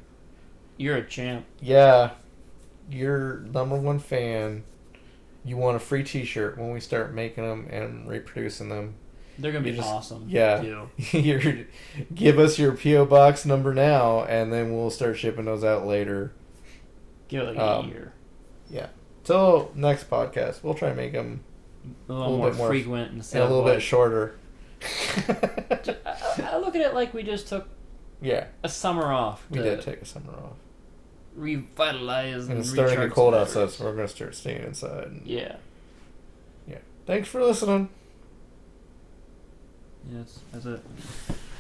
you're a champ. Yeah, you're #1 fan. You want a free T-shirt when we start making them and reproducing them. They're gonna be awesome. Yeah. Give us your P.O. box number now, and then we'll start shipping those out later. Give it like a year. Yeah. Till next podcast, we'll try to make them a little more frequent and a little bit shorter. I look at it like we just took a summer off. We did take a summer off. Revitalize and it's starting to get cold outside, so we're going to start staying inside. Yeah. Thanks for listening. Yes, that's it.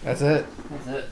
That's it. That's it.